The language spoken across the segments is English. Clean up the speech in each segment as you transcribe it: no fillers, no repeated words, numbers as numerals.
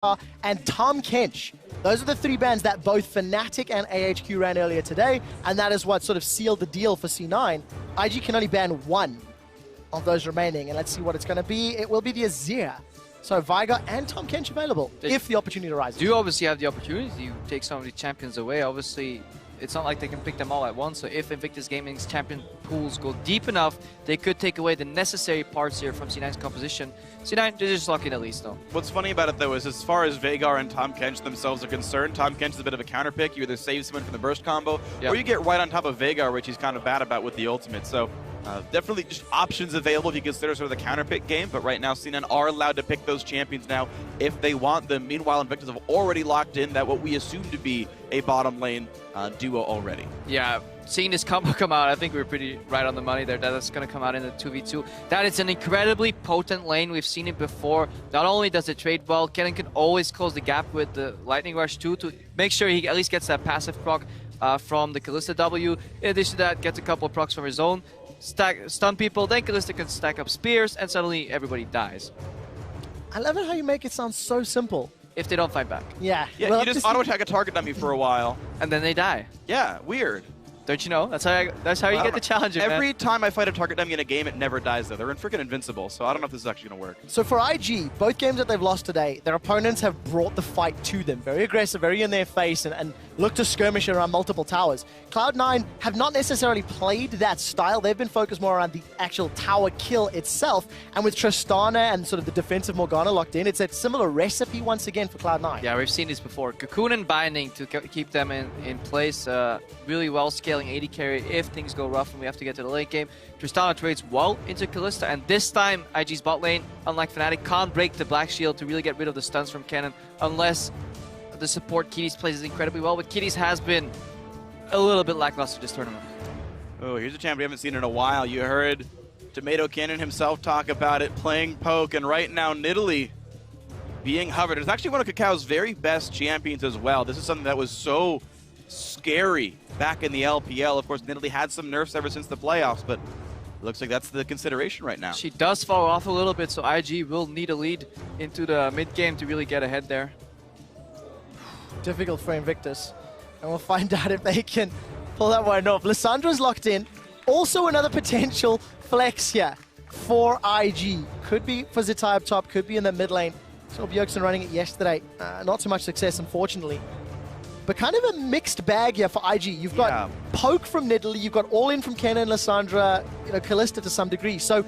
and Tom Kench. Those are the three bans that both Fnatic and AHQ ran earlier today, and that is what sort of sealed the deal for C9. IG can only ban one of those remaining, and let's see what it's going to be. It will be the Azir. So Viger and Tom Kench available, if the opportunity arises. Do you obviously have the opportunity to take some of the champions away? Obviously, it's not like they can pick them all at once, so if Invictus Gaming's champion pools go deep enough, they could take away the necessary parts here from C9's composition. C9, they're just lucky at least, though. What's funny about it, though, is as far as Veigar and Tom Kench themselves are concerned, Tom Kench is a bit of a counter pick. You either save someone from the burst combo, or you get right on top of Veigar, which he's kind of bad about with the ultimate. So definitely just options available if you consider sort of the counter pick game, but right now C9 are allowed to pick those champions now if they want them. Meanwhile, Invictus have already locked in that what we assume to be a bottom lane duo already. Yeah, seeing this combo come out, I think we're pretty right on the money there. That's going to come out in the 2v2. That is an incredibly potent lane. We've seen it before. Not only does it trade well, Kennen can always close the gap with the Lightning Rush too to make sure he at least gets that passive proc from the Kalista W. In addition to that, gets a couple of procs from his own. Stun people, then Kalista can stack up spears, and suddenly everybody dies. I love it how you make it sound so simple. If they don't fight back. Yeah. Yeah, you just auto-attack a target dummy for a while. And then they die. Yeah, weird. Don't you know? That's how you get the challenge. Every time I fight a target dummy in a game, it never dies, though. They're freaking invincible, so I don't know if this is actually going to work. So for IG, both games that they've lost today, their opponents have brought the fight to them. Very aggressive, very in their face, and look to skirmish around multiple towers. Cloud9 have not necessarily played that style. They've been focused more around the actual tower kill itself. And with Tristana and sort of the defensive Morgana locked in, it's a similar recipe once again for Cloud9. Yeah, we've seen this before. Cocoon and Binding to keep them in place. Really well scaling AD carry if things go rough and we have to get to the late game. Tristana trades well into Kalista, and this time IG's bot lane, unlike Fnatic, can't break the Black Shield to really get rid of the stuns from Kennen unless the support Kitties plays incredibly well, but Kitties has been a little bit lackluster this tournament. Oh, here's a champ we haven't seen in a while. You heard Tomato Cannon himself talk about it, playing poke, and right now Nidalee being hovered. It's actually one of Kakao's very best champions as well. This is something that was so scary back in the LPL. Of course, Nidalee had some nerfs ever since the playoffs, but it looks like that's the consideration right now. She does fall off a little bit, so IG will need a lead into the mid game to really get ahead there. Difficult for Invictus, and we'll find out if they can pull that one off. Lissandra's locked in. Also another potential flex here for IG. Could be for Zitai up top, could be in the mid lane. Saw Bjergsen running it yesterday. Not so much success, unfortunately. But kind of a mixed bag here for IG. You've got poke from Nidalee, you've got all-in from Kennen, Lissandra, Kalista to some degree. So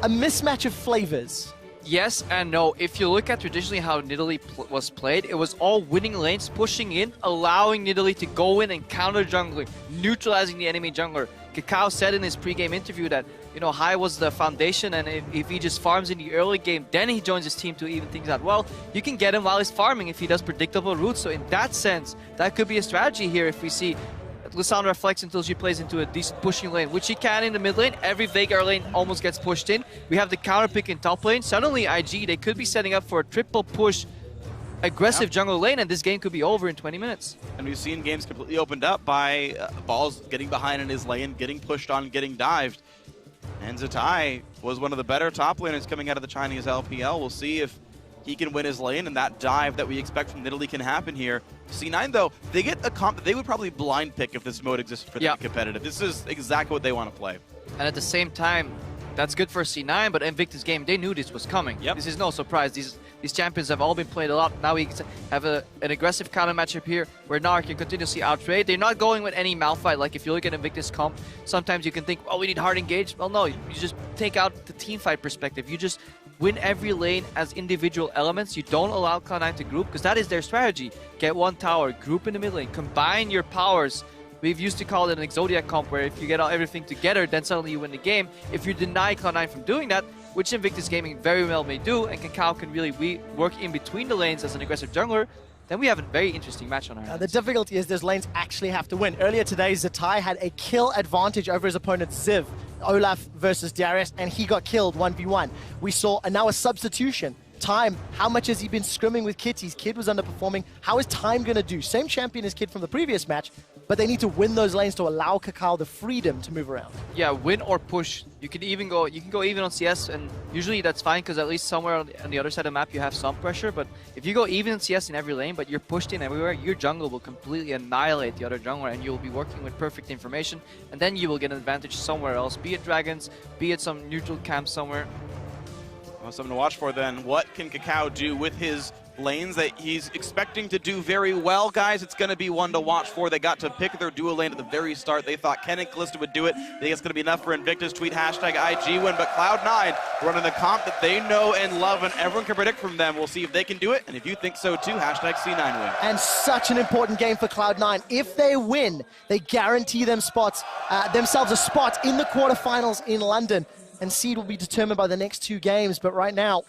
a mismatch of flavors. Yes and no. If you look at traditionally how Nidalee was played, it was all winning lanes, pushing in, allowing Nidalee to go in and counter jungling, neutralizing the enemy jungler. Kakao said in his pre-game interview that, High was the foundation, and if he just farms in the early game, then he joins his team to even things out. Well, you can get him while he's farming if he does predictable routes. So in that sense, that could be a strategy here if we see Lissandra flex until she plays into a decent pushing lane, which she can in the mid lane. Every Veigar lane almost gets pushed in. We have the counter pick in top lane. Suddenly IG, they could be setting up for a triple push aggressive jungle lane, and this game could be over in 20 minutes. And we've seen games completely opened up by balls getting behind in his lane, getting pushed on, getting dived. And Zitai was one of the better top laners coming out of the Chinese LPL. We'll see if he can win his lane, and that dive that we expect from Nidalee can happen here. C9, though, they get a comp. They would probably blind pick if this mode existed for them to be competitive. This is exactly what they want to play. And at the same time, that's good for C9, but Invictus game, they knew this was coming. This is no surprise. These champions have all been played a lot. Now we have an aggressive counter matchup here where Nar can continuously outtrade. They're not going with any Malphite. Like if you look at Invictus comp, sometimes you can think, oh, we need hard engage. Well, no, you just take out the team fight perspective. You just win every lane as individual elements. You don't allow Cloud9 to group, because that is their strategy. Get one tower, group in the mid lane, combine your powers. We've used to call it an Exodia comp, where if you get everything together, then suddenly you win the game. If you deny Cloud9 from doing that, which Invictus Gaming very well may do, and Kakao can really work in between the lanes as an aggressive jungler, then we have a very interesting match on our hands. The difficulty is those lanes actually have to win. Earlier today, Zitai had a kill advantage over his opponent Ziv, Olaf versus Darius, and he got killed 1v1. We saw now a substitution Time, how much has he been scrimming with Kitties? Kid was underperforming. How is Time going to do? Same champion as Kid from the previous match, but they need to win those lanes to allow Kakao the freedom to move around. Yeah, win or push. You can go even on CS, and usually that's fine because at least somewhere on the other side of the map you have some pressure. But if you go even in CS in every lane, but you're pushed in everywhere, your jungle will completely annihilate the other jungler, and you'll be working with perfect information, and then you will get an advantage somewhere else, be it dragons, be it some neutral camp somewhere. Well, something to watch for then. What can Kakao do with his lanes that he's expecting to do very well, guys? It's going to be one to watch for. They got to pick their duo lane at the very start. They thought Ken and Kalista would do it. They think it's going to be enough for Invictus. Tweet hashtag IG win, but Cloud9 running the comp that they know and love, and everyone can predict from them. We'll see if they can do it, and if you think so too, hashtag C9 win. And such an important game for Cloud9. If they win, they guarantee themselves a spot in the quarterfinals in London, and seed will be determined by the next 2 games. But right now,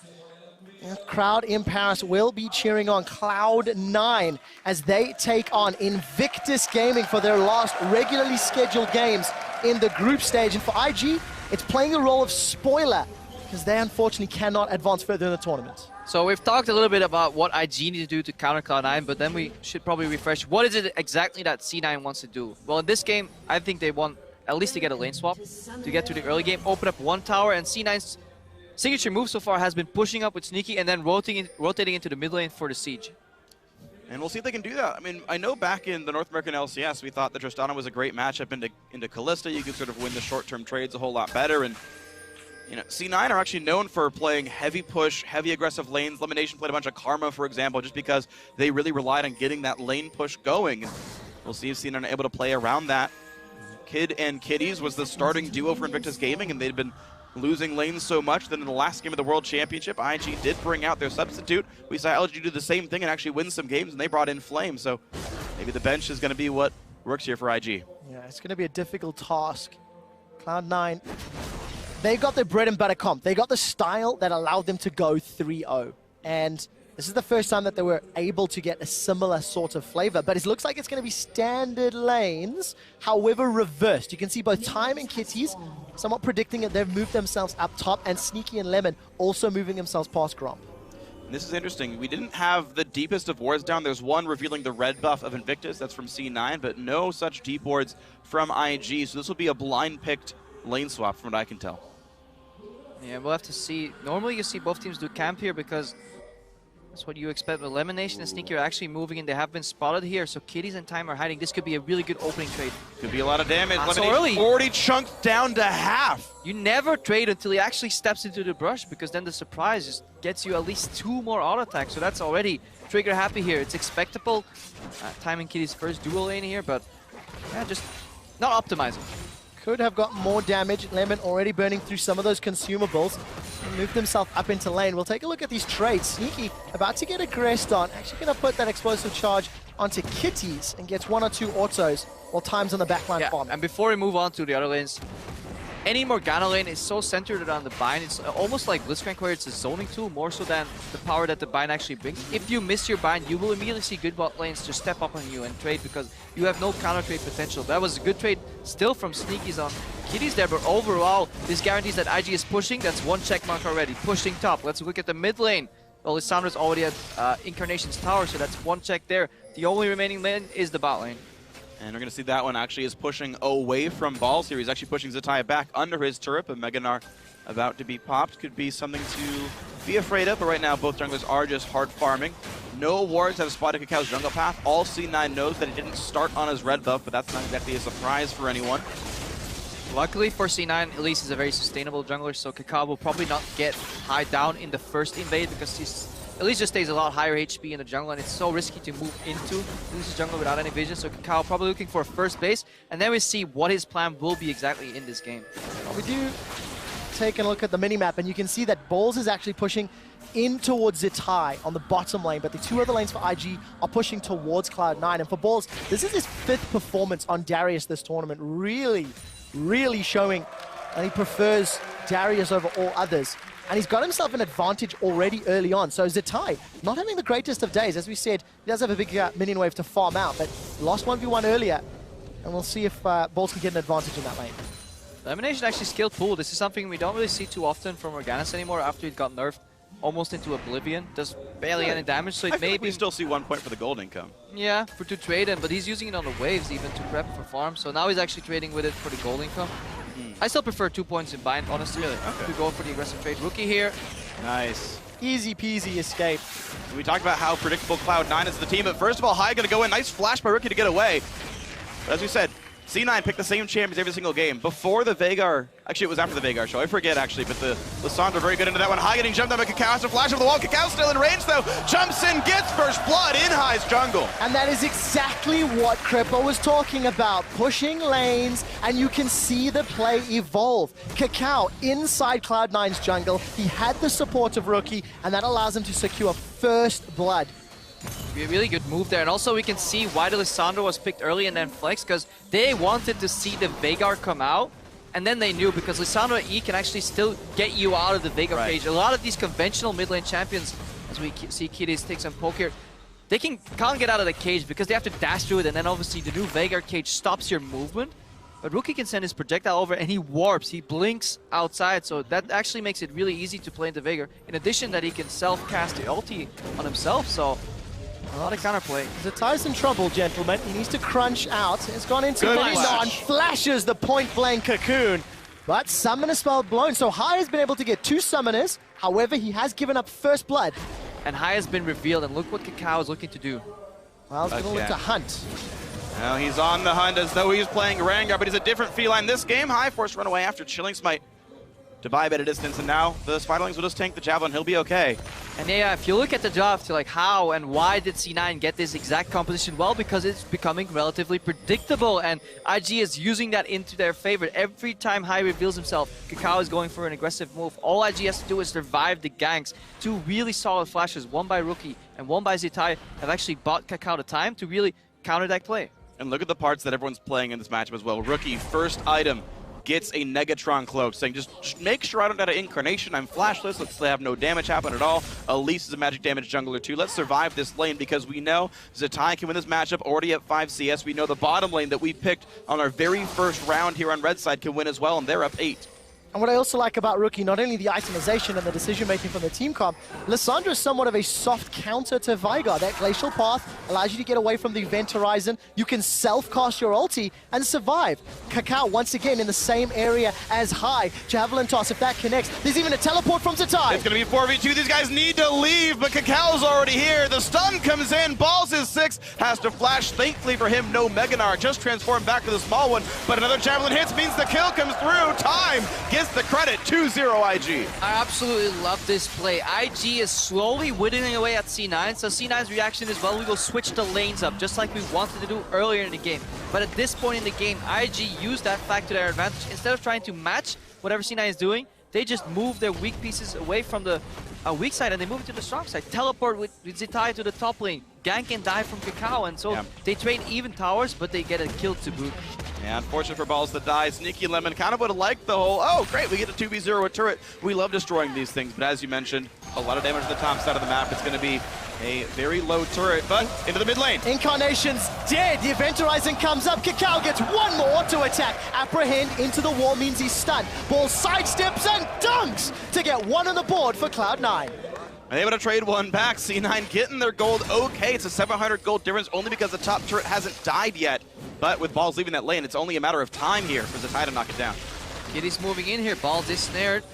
the crowd in Paris will be cheering on Cloud9 as they take on Invictus Gaming for their last regularly scheduled games in the group stage. And for IG, it's playing the role of spoiler because they unfortunately cannot advance further in the tournament. So we've talked a little bit about what IG needs to do to counter Cloud9, but then we should probably refresh. What is it exactly that C9 wants to do? Well, in this game, I think they want at least to get a lane swap, to get to the early game, open up one tower, and C9's signature move so far has been pushing up with Sneaky and then rotating into the mid lane for the siege. And we'll see if they can do that. I mean, I know back in the North American LCS, we thought that Tristana was a great matchup into Kalista. You could sort of win the short-term trades a whole lot better. And you know, C9 are actually known for playing heavy push, heavy aggressive lanes. Elimination played a bunch of Karma, for example, just because they really relied on getting that lane push going. We'll see if C9 are able to play around that. Kid and Kitties was the starting duo for Invictus Gaming, and they'd been losing lanes so much that in the last game of the World Championship, IG did bring out their substitute. We saw LG do the same thing and actually win some games, and they brought in Flame. So maybe the bench is going to be what works here for IG. Yeah, it's going to be a difficult task. Cloud9, they got their bread and butter comp. They got the style that allowed them to go 3-0. And this is the first time that they were able to get a similar sort of flavor, but it looks like it's going to be standard lanes, however reversed. You can see both Time and Kitties somewhat predicting that they've moved themselves up top, and Sneaky and Lemon also moving themselves past Gr.B. This is interesting. We didn't have the deepest of wards down. There's one revealing the red buff of Invictus. That's from C9, but no such deep wards from IG. So this will be a blind-picked lane swap from what I can tell. Yeah, we'll have to see. Normally you see both teams do camp here because that's what you expect. But Lemonation and Sneaky are actually moving in. They have been spotted here, so Kitties and Time are hiding. This could be a really good opening trade. Could be a lot of damage. So early. Already chunked down to half. You never trade until he actually steps into the brush, because then the surprise just gets you at least 2 more auto attacks. So that's already trigger happy here. It's expectable. Time and Kitties' first dual lane here, but yeah, just not optimizing. Could have got more damage. Lemon already burning through some of those consumables. Moved himself up into lane. We'll take a look at these trades. Sneaky about to get aggressed on. Actually going to put that explosive charge onto Kitties and gets 1 or 2 autos while Time's on the backline farming. And before we move on to the other lanes, any Morgana lane is so centered around the bind. It's almost like Blitzcrank, where it's a zoning tool more so than the power that the bind actually brings. If you miss your bind, you will immediately see good bot lanes just step up on you and trade, because you have no counter trade potential. That was a good trade still from Sneaky's on Kitties there, but overall, this guarantees that IG is pushing. That's 1 check mark already. Pushing top. Let's look at the mid lane. Well, Lissandra's already at Incarnation's tower, so that's 1 check there. The only remaining lane is the bot lane. And we're going to see that one actually is pushing away from balls here. He's actually pushing Zetaya back under his turret, but Meganar about to be popped. Could be something to be afraid of, but right now both junglers are just hard farming. No wards have spotted Kakao's jungle path. All C9 knows that he didn't start on his red buff, but that's not exactly a surprise for anyone. Luckily for C9, at least he's a very sustainable jungler, so Kakao will probably not get high down in the first invade, because he's at least just stays a lot higher HP in the jungle, and it's so risky to move into this jungle without any vision. So Kakao probably looking for a first base, and then we see what his plan will be exactly in this game. Well, we do take a look at the minimap, and you can see that Balls is actually pushing in towards Zetaya on the bottom lane, but the 2 other lanes for IG are pushing towards Cloud9. And for Balls, this is his 5th performance on Darius this tournament. Really showing that he prefers Darius over all others. And he's got himself an advantage already early on. So Zetaya, not having the greatest of days. As we said, he does have a big minion wave to farm out, but lost 1v1 earlier. And we'll see if Balls can get an advantage in that lane. Elimination actually skilled pool. This is something we don't really see too often from Organis anymore after it got nerfed. almost into oblivion, does barely any damage, so it may be... We still see 1 point for the gold income. Yeah, to trade him, but he's using it on the waves even to prep for farm, so now he's actually trading with it for the gold income. I still prefer 2 points in bind, honestly, to go for the aggressive trade. Rookie here. Nice. Easy peasy escape. We talked about how predictable Cloud9 is the team, but first of all, High going to go in. Nice flash by Rookie to get away. But as we said, C9 picked the same champions every single game. Before the Veigar, actually it was after the Veigar show, I forget actually, but the Lissandra very good into that one. High getting jumped on by Kakao, has a flash over the wall. Kakao still in range though, jumps in, gets first blood in High's jungle. And that is exactly what Gr.B was talking about, pushing lanes, and you can see the play evolve. Kakao inside Cloud9's jungle, he had the support of Rookie, and that allows him to secure first blood. A really good move there, and also we can see why the Lissandra was picked early and then Flex, because they wanted to see the Veigar come out, and then they knew, because Lissandra E can actually still get you out of the Veigar cage. A lot of these conventional mid lane champions, as we see Kitties take some poke here, they can't get out of the cage because they have to dash through it, and then obviously the new Veigar cage stops your movement. But Rookie can send his projectile over and he warps, he blinks outside, so that actually makes it really easy to play into Veigar. In addition that he can self-cast the ulti on himself, so a lot of counterplay. Zetai's in trouble, gentlemen. He needs to crunch out. It's gone into non, flashes the point-blank cocoon. But summoner spell blown, so High has been able to get 2 summoners. However, he has given up first blood. And High has been revealed, and look what Kakao is looking to do. Well, he's going to look to hunt. Now he's on the hunt as though he's playing Rengar, but he's a different feline. This game, High forced run away after Chilling Smite to buy a bit of distance, and now the Spiderlings will just tank the Javelin. He'll be okay. And yeah, if you look at the draft, like how and why did C9 get this exact composition? Well, because it's becoming relatively predictable, and IG is using that into their favor. Every time High reveals himself, Kakao is going for an aggressive move. All IG has to do is survive the ganks. 2 really solid flashes, one by Rookie and one by Zetai, have actually bought Kakao the time to really counter that play. And look at the parts that everyone's playing in this matchup as well. Rookie, first item, gets a Negatron cloak, saying just make sure I don't get an Incarnation, I'm flashless, let's have no damage happen at all. Elise is a magic damage jungler too. Let's survive this lane because we know Zetai can win this matchup already at 5 CS. We know the bottom lane that we picked on our very first round here on Red Side can win as well, and they're up 8. And what I also like about Rookie, not only the itemization and the decision-making from the team comp, Lissandra is somewhat of a soft counter to Veigar. That Glacial Path allows you to get away from the Event Horizon. You can self-cast your ulti and survive. Kakao, once again, in the same area as High. Javelin Toss, if that connects. There's even a teleport from Zetai. It's going to be 4v2. These guys need to leave, but Kakao's already here. The stun comes in. Balls is 6. Has to flash. Thankfully for him, no Meganar. Just transformed back to the small one, but another Javelin hits means the kill comes through. Time gets the credit, 2-0 IG. I absolutely love this play. IG is slowly whittling away at C9, so C9's reaction is, well, we will switch the lanes up, just like we wanted to do earlier in the game. But at this point in the game, IG used that fact to their advantage. Instead of trying to match whatever C9 is doing, they just move their weak pieces away from the weak side and they move it to the strong side. Teleport with Zetai to the top lane, gank and die from Kakao, and so they trade even towers, but they get a kill to boot. Yeah, unfortunate for Balls to die. Sneaky Lemon kind of would have liked the whole, oh, great, we get a 2v0 with turret. We love destroying these things, but as you mentioned, a lot of damage to the top side of the map. It's going to be a very low turret, but into the mid lane. Incarnation's dead. The Event Horizon comes up. Kakao gets one more auto attack. Apprehend into the wall means he's stunned. Ball sidesteps and dunks to get 1 on the board for Cloud9. And able to trade 1 back. C9 getting their gold okay. It's a 700 gold difference only because the top turret hasn't died yet. But with Balls leaving that lane, it's only a matter of time here for Zetai to knock it down. Kitty's moving in here. Balls is snared.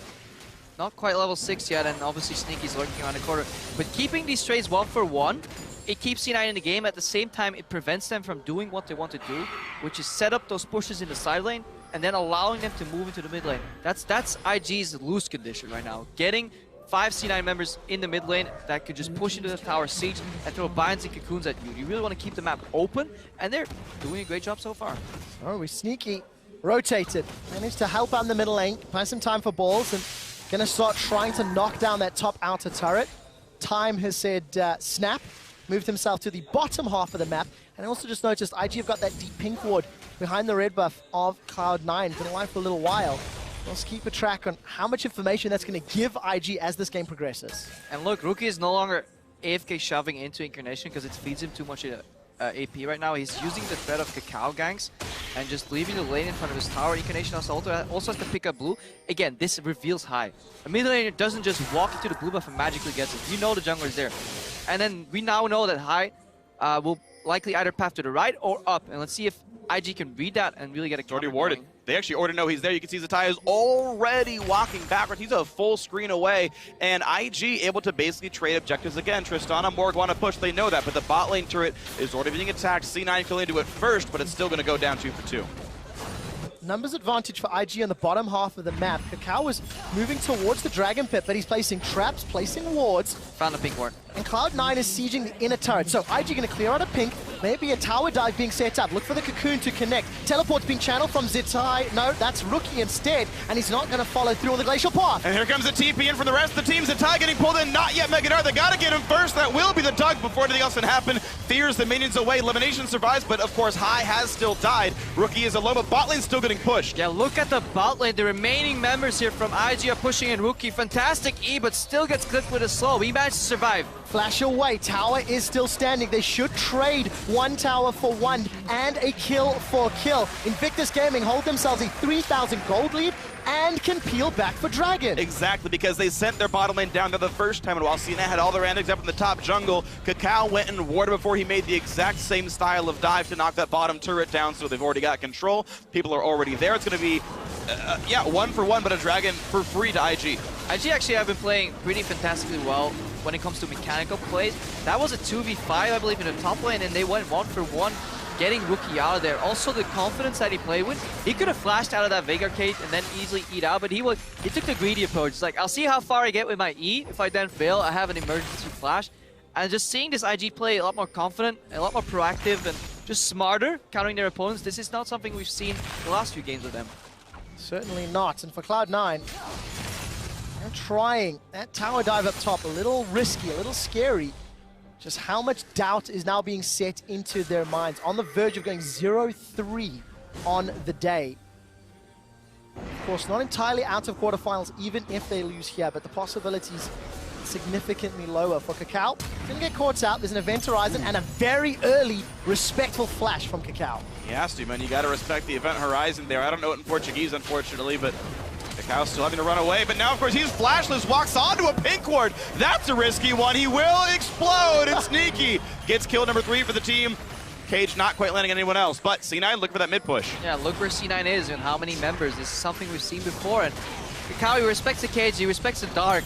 Not quite level 6 yet, and obviously Sneaky's lurking around the corner. But keeping these trades 1-for-1, it keeps C9 in the game. At the same time, it prevents them from doing what they want to do, which is set up those pushes in the side lane and then allowing them to move into the mid lane. That's IG's loose condition right now. Getting 5 C9 members in the mid lane that could just push into the tower, siege, and throw binds and cocoons at you. You really want to keep the map open, and they're doing a great job so far. Oh, we Sneaky rotated. Managed to help out in the middle lane, buy some time for Balls, and gonna start trying to knock down that top outer turret. Time has said snap, moved himself to the bottom half of the map, and I also just noticed IG have got that deep pink ward behind the red buff of Cloud9. Been alive for a little while. Let's keep a track on how much information that's going to give IG as this game progresses. And look, Rookie is no longer AFK shoving into Incarnation because it feeds him too much AP right now. He's using the threat of Cacao ganks and just leaving the lane in front of his tower. Incarnation also has to pick up blue. Again, this reveals high. A mid laner doesn't just walk into the blue buff and magically gets it. You know the jungler is there. And then we now know that high will likely either path to the right or up. And let's see if IG can read that and really get a counter warded. going. They actually already know he's there. You can see Zetai is already walking backwards. He's a full screen away. And IG able to basically trade objectives again. Tristana, Morg want to push. They know that. But the bot lane turret is already being attacked. C9 can only do it first, but it's still going to go down 2 for 2. Numbers advantage for IG on the bottom half of the map. Cacao is moving towards the Dragon Pit, but he's placing traps, placing wards. Found a pink ward. And Cloud9 is sieging the inner turret. So IG going to clear out a pink. Maybe a tower dive being set up. Look for the cocoon to connect. Teleport's being channeled from Zetai. No, that's Rookie instead. And he's not going to follow through on the Glacial Path. And here comes the TP in from the rest of the team. Zetai getting pulled in. Not yet Mega Dark. They got to get him first. That will be the dug before anything else can happen. Fears the minions away. Elimination survives, but of course High has still died. Rookie is alone, but bot lane's still getting pushed. Yeah, look at the bot lane. The remaining members here from IG are pushing in Rookie. Fantastic E, but still gets clipped with a slow. He managed to survive. Flash away. Tower is still standing. They should trade one tower for one and a kill for kill. Invictus Gaming hold themselves a 3,000 gold lead and can peel back for Dragon. Exactly, because they sent their bottom lane down there the first time, and while Cena had all their antics up in the top jungle, Cacao went and warded before he made the exact same style of dive to knock that bottom turret down, so they've already got control. People are already there. It's going to be, yeah, 1 for 1, but a Dragon for free to IG. IG actually have been playing pretty fantastically well when it comes to mechanical plays. That was a 2v5, I believe, in the top lane, and they went 1 for 1. Getting Rookie out of there. Also, the confidence that he played with. He could have flashed out of that Veigar cage and then easily eat out, but he took the greedy approach. It's like, I'll see how far I get with my E. If I then fail, I have an emergency flash. And just seeing this IG play a lot more confident, a lot more proactive, and just smarter, countering their opponents, this is not something we've seen the last few games with them. Certainly not. And for Cloud9, they're trying that tower dive up top. A little risky, a little scary. Just how much doubt is now being set into their minds. On the verge of going 0-3 on the day. Of course, not entirely out of quarterfinals, even if they lose here, but the possibilities significantly lower for Cacao. Gonna get caught out. There's an event horizon and a very early, respectful flash from Cacao. He has to, man. You got to respect the event horizon there. I don't know it in Portuguese, unfortunately, but Cacao's still having to run away, but now, of course, he's flashless, walks onto a pink ward. That's a risky one. He will explode, and Sneaky gets kill number 3 for the team. Cage not quite landing on anyone else, but C9 looking for that mid push. Yeah, look where C9 is and how many members. This is something we've seen before, and Cacao, he respects the cage, he respects the dark.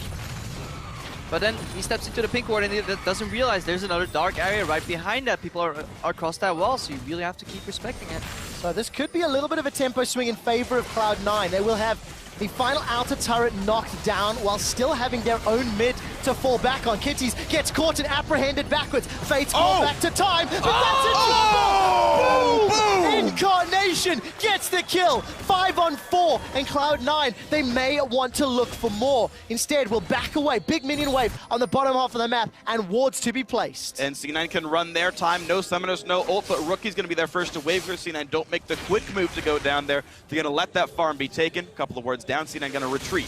But then he steps into the pink ward and he doesn't realize there's another dark area right behind that. People are across that wall, so you really have to keep respecting it. So this could be a little bit of a tempo swing in favor of Cloud9. They will have the final outer turret knocked down while still having their own mid to fall back on. Kitties gets caught and apprehended backwards. Fate's called back to time, but that's in trouble! Boom! Incarnation gets the kill. 5 on 4, and Cloud9, they may want to look for more. Instead, we'll back away. Big minion wave on the bottom half of the map, and wards to be placed. And C9 can run their time. No summoners, no ult, but Rookie's going to be there first to wave for C9. Don't make the quick move to go down there. They're going to let that farm be taken. A couple of wards down, C9 going to retreat.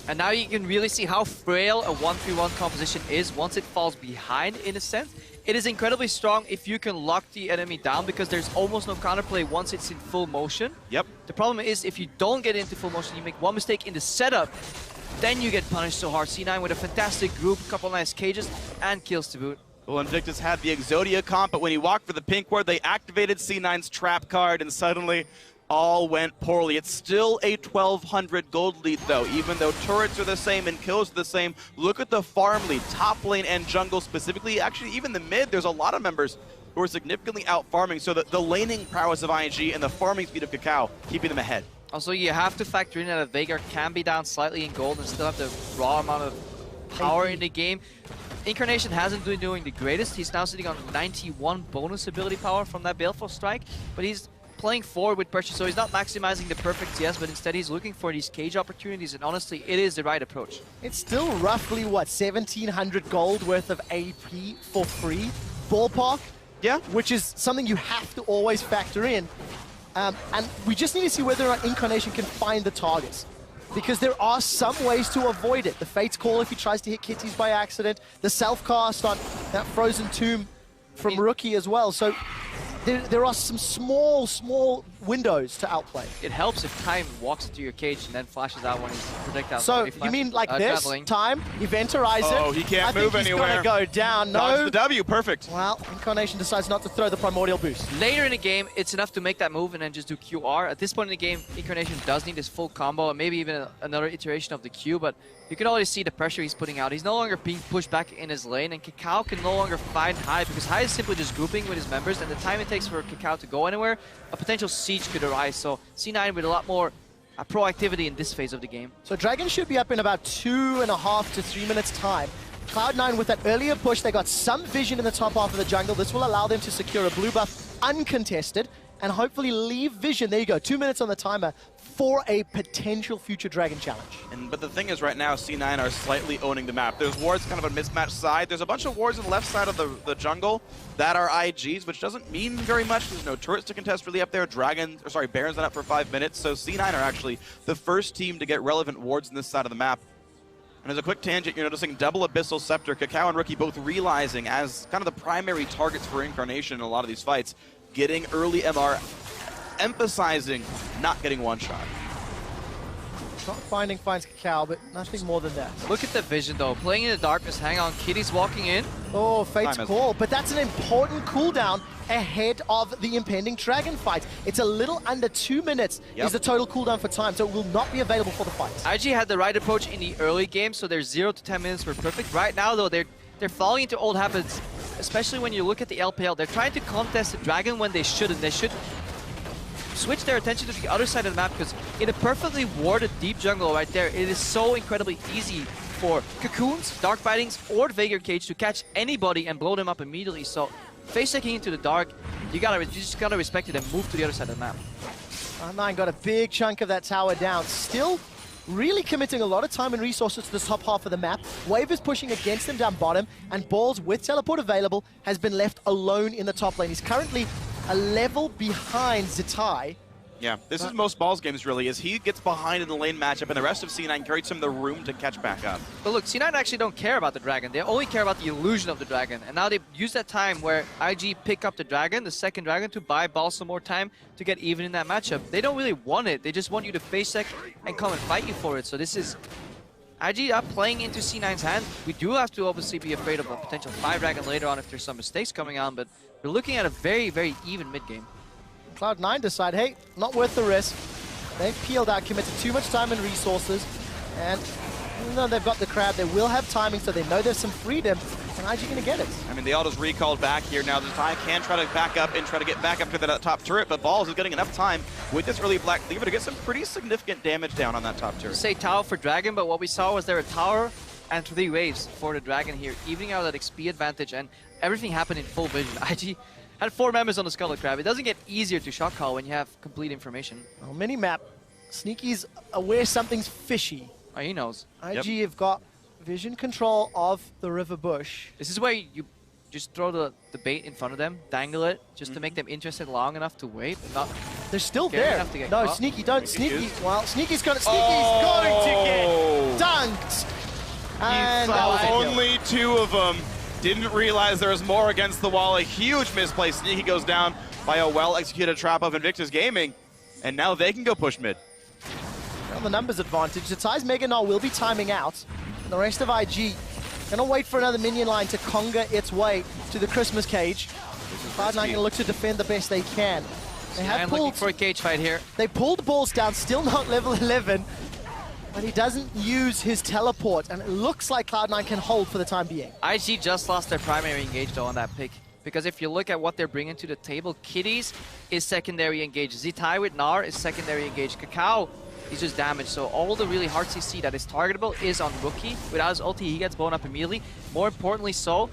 And now you can really see how frail a 1v1 composition is once it falls behind, in a sense. It is incredibly strong if you can lock the enemy down because there's almost no counterplay once it's in full motion. Yep. The problem is if you don't get into full motion, you make one mistake in the setup, then you get punished so hard. C9 with a fantastic group, couple nice cages, and kills to boot. Well, Invictus had the Exodia comp, but when he walked for the pink ward, they activated C9's trap card, and suddenly all went poorly. It's still a 1,200 gold lead, though, even though turrets are the same and kills are the same. Look at the farm lead, top lane and jungle specifically. Actually, even the mid, there's a lot of members who are significantly out farming, so the laning prowess of ING and the farming speed of Cacao keeping them ahead. Also, you have to factor in that a Veigar can be down slightly in gold and still have the raw amount of power in the game. Incarnation hasn't been doing the greatest. He's now sitting on 91 bonus ability power from that Baleful Strike, but he's playing forward with pressure, so he's not maximizing the perfect CS, but instead he's looking for these cage opportunities, and honestly, it is the right approach. It's still roughly, what, 1,700 gold worth of AP for free? Ballpark? Yeah. Which is something you have to always factor in. And we just need to see whether or not Incarnation can find the targets. Because there are some ways to avoid it. The Fate's Call if he tries to hit Kitties by accident. The self-cast on that Frozen Tomb from Rookie as well. So there are some small windows to outplay. It helps if Time walks into your cage and then flashes out when he's projectile. So you mean like this? Traveling. Time, Eventorize it. Oh, he can't move anywhere. I think he's going to go down. No. Dodge the W, perfect. Well, Incarnation decides not to throw the Primordial Boost. Later in the game, it's enough to make that move and then just do QR. At this point in the game, Incarnation does need his full combo and maybe even another iteration of the Q, but you can already see the pressure he's putting out. He's no longer being pushed back in his lane, and Kakao can no longer find High because High is simply just grouping with his members, and the time it takes for Kakao to go anywhere, a potential siege could arise. So C9 with a lot more proactivity in this phase of the game. So Dragon should be up in about 2.5 to 3 minutes time. Cloud9 with that earlier push, they got some vision in the top half of the jungle. This will allow them to secure a blue buff uncontested and hopefully leave vision. There you go, 2 minutes on the timer for a potential future Dragon challenge. But the thing is, right now, C9 are slightly owning the map. There's wards kind of a mismatched side. There's a bunch of wards on the left side of the jungle that are IGs, which doesn't mean very much. There's no turrets to contest really up there. Baron's not up for 5 minutes, so C9 are actually the first team to get relevant wards on this side of the map. And as a quick tangent, you're noticing double Abyssal Scepter, Kakao and Rookie both realizing as kind of the primary targets for Incarnation in a lot of these fights, getting early MR, emphasizing not getting one shot. Not finding finds Kakao, but nothing more than that. Look at the vision though, playing in the darkness, hang on, Kitty's walking in. Oh, Fate's call, but that's an important cooldown ahead of the impending Dragon fight. It's a little under 2 minutes is the total cooldown for Time, so it will not be available for the fight. IG had the right approach in the early game, so their 0 to 10 minutes were perfect. Right now though, they're falling into old habits, especially when you look at the LPL. They're trying to contest the Dragon when they shouldn't. They should switch their attention to the other side of the map, because in a perfectly warded deep jungle right there, it is so incredibly easy for Cocoons, Dark Bitings, or the Veigar Cage to catch anybody and blow them up immediately. So face checking into the dark, you just gotta respect it and move to the other side of the map. Nine got a big chunk of that tower down. Still really committing a lot of time and resources to the top half of the map. Wave is pushing against them down bottom, and Balls, with teleport available, has been left alone in the top lane. He's currently a level behind Zitai. Yeah, this is most Balls games really, is he gets behind in the lane matchup and the rest of C9 creates him the room to catch back up. But look, C9 actually don't care about the Dragon. They only care about the illusion of the Dragon. And now they use that time where IG pick up the Dragon, the second Dragon, to buy Balls some more time to get even in that matchup. They don't really want it. They just want you to face check and come and fight you for it. So this is IG up playing into C9's hand. We do have to obviously be afraid of a potential 5 Dragon later on if there's some mistakes coming on, but we're looking at a very, very even mid-game. Cloud9 decide, hey, not worth the risk. They've peeled out, committed too much time and resources, and even though they've got the crab, they will have timing, so they know there's some freedom, and IG gonna get it. I mean, they all just recalled back here. Now the time can try to back up and try to get back up to the top turret, but Balls is getting enough time with this early Black Cleaver to get some pretty significant damage down on that top turret. Say tower for Dragon, but what we saw was there a tower and 3 waves for the Dragon here, evening out that XP advantage, and everything happened in full vision. IG had 4 members on the Scarlet Crab. It doesn't get easier to shot call when you have complete information. Well, mini-map, Sneaky's aware something's fishy. Oh, he knows. IG have got vision control of the river bush. This is where you just throw the bait in front of them, dangle it, just to make them interested long enough to wait. Not They're still there. To get no, caught. Sneaky, don't. Sneaky, well, Sneaky's going to get dunked. And only 2 of them. Didn't realize there was more against the wall. A huge misplay. Sneaky goes down by a well-executed trap of Invictus Gaming. And now they can go push mid. On the numbers advantage, Zitai's Mega Null will be timing out. And the rest of IG gonna wait for another minion line to conga its way to the Christmas cage. Cloud9 gonna look to defend the best they can. They have pulled looking for a cage fight here. They pulled Balls down, still not level 11. But he doesn't use his teleport, and it looks like Cloud9 can hold for the time being. IG just lost their primary engage though on that pick. Because if you look at what they're bringing to the table, Kitties is secondary engage. Zitai with Gnar is secondary engage. Kakao is just damaged. So all the really hard CC that is targetable is on Rookie. Without his ulti, he gets blown up immediately. More importantly so,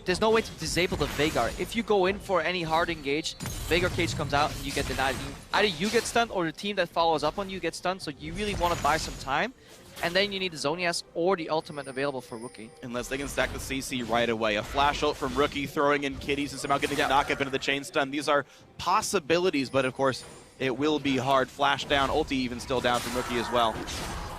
there's no way to disable the Veigar. If you go in for any hard engage, Veigar Cage comes out and you get denied. Either you get stunned or the team that follows up on you gets stunned, so you really want to buy some time. And then you need the Zonias or the ultimate available for Rookie. Unless they can stack the CC right away. A flash ult from Rookie, throwing in Kitties and somehow getting a knock up into the chain stun. These are possibilities, but of course, it will be hard. Flash down, ulti even still down from Rookie as well.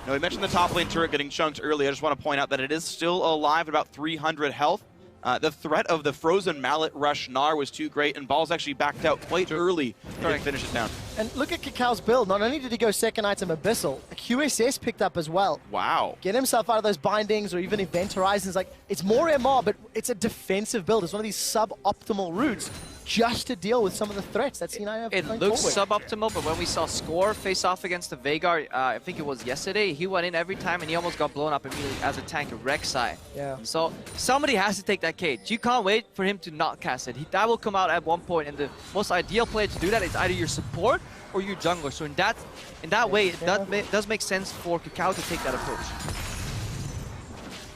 Now, we mentioned the top lane turret getting chunked earlier. I just want to point out that it is still alive at about 300 health. The threat of the Frozen Mallet Rush Gnar was too great, and Balls actually backed out quite early to finish it down. And look at Kakal's build. Not only did he go second item Abyssal, a QSS picked up as well. Wow. Get himself out of those bindings or even Event Horizons. Like, it's more MR, but it's a defensive build. It's one of these suboptimal routes just to deal with some of the threats that C9 have. It looks suboptimal, but when we saw Score face off against the Veigar, I think it was yesterday, he went in every time and he almost got blown up immediately as a tank of Rek'Sai. Yeah. So somebody has to take that cage. You can't wait for him to not cast it. That will come out at one point, and the most ideal player to do that is either your support or your jungler. So in that way, it does make sense for Kakao to take that approach.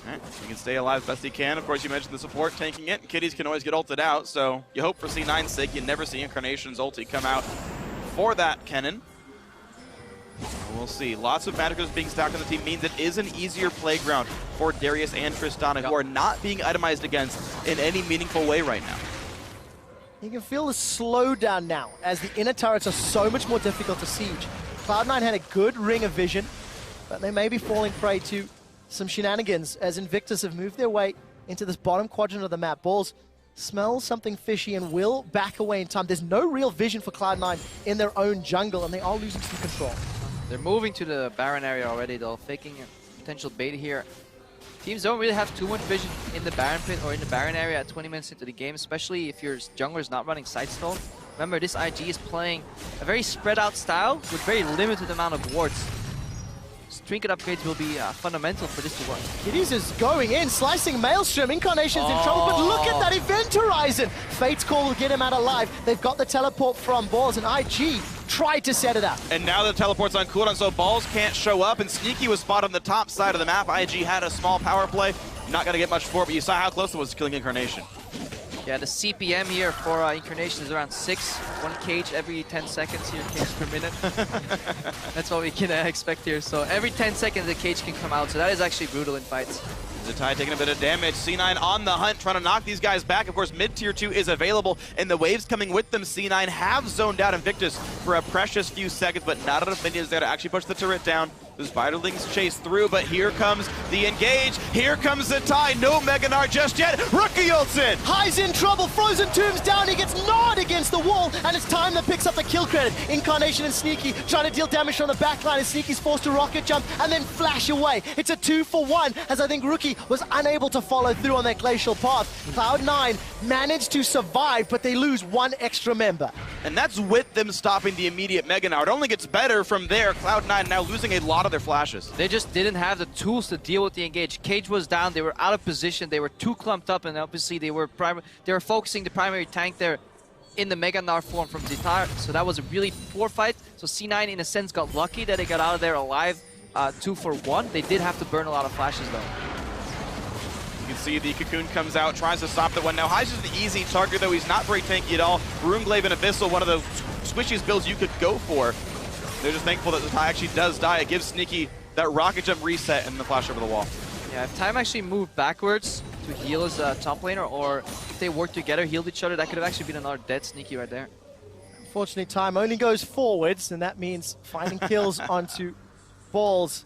Right. He can stay alive as best he can. Of course, you mentioned the support tanking it. Kitties can always get ulted out, so you hope for C9's sake you never see Incarnation's ulti come out for that Kennen. We'll see. Lots of Magicals being stacked on the team means it is an easier playground for Darius and Tristana, who are not being itemized against in any meaningful way right now. You can feel the slowdown now as the inner turrets are so much more difficult to siege. Cloud9 had a good ring of vision, but they may be falling prey to some shenanigans as Invictus have moved their way into this bottom quadrant of the map. Balls smells something fishy and will back away in time. There's no real vision for Cloud9 in their own jungle, and they are losing some control. They're moving to the Baron area already, though, faking a potential bait here. Teams don't really have too much vision in the Baron pit or in the Baron area at 20 minutes into the game, especially if your jungler is not running Sightstone. Remember, this IG is playing a very spread out style with very limited amount of wards. Trinket upgrades will be fundamental for this to work. Kitties is going in, slicing Maelstrom. Incarnation's in trouble, but look at that Event Horizon. Fate's Call will get him out alive. They've got the teleport from Balls, and IG tried to set it up. And now the teleport's on cooldown, so Balls can't show up, and Sneaky was spotted on the top side of the map. IG had a small power play. Not going to get much for it, but you saw how close it was to killing Incarnation. Yeah, the CPM here for Incarnation is around 6. 1 cage every 10 seconds here, cage per minute. That's what we can expect here. So every 10 seconds a cage can come out, so that is actually brutal in fights. Zatai taking a bit of damage. C9 on the hunt, trying to knock these guys back. Of course, mid-tier 2 is available, and the waves coming with them. C9 have zoned out Invictus for a precious few seconds, but not enough minions there to actually push the turret down. The Spiderlings chase through, but here comes the engage. Here comes Zatai. No Mega Gnar just yet. Rookie ults in. High's in trouble. Frozen Tomb's down. He gets gnawed against the wall, and it's time that picks up the kill credit. Incarnation and Sneaky trying to deal damage from the backline, and Sneaky's forced to rocket jump and then flash away. It's a 2-for-1, as I think Rookie was unable to follow through on that glacial path. Cloud9 managed to survive, but they lose 1 extra member. And that's with them stopping the immediate Mega Gnar. It only gets better from there. Cloud9 now losing a lot of their flashes. They just didn't have the tools to deal with the engage. Cage was down, they were out of position, they were too clumped up, and obviously they were focusing the primary tank there in the Mega Gnar form from Zitar, so that was a really poor fight. So C9 in a sense got lucky that they got out of there alive 2-for-1. They did have to burn a lot of flashes though. You can see the Cocoon comes out, tries to stop the one. Now Hy's just an easy target though, he's not very tanky at all. Runeglaive and Abyssal, one of the squishiest builds you could go for. They're just thankful that Zatai actually does die. It gives Sneaky that rocket jump reset and the flash over the wall. Yeah, if Time actually moved backwards to heal his top laner, or if they worked together, healed each other, that could have actually been another dead Sneaky right there. Unfortunately, Time only goes forwards, and that means finding kills onto Balls.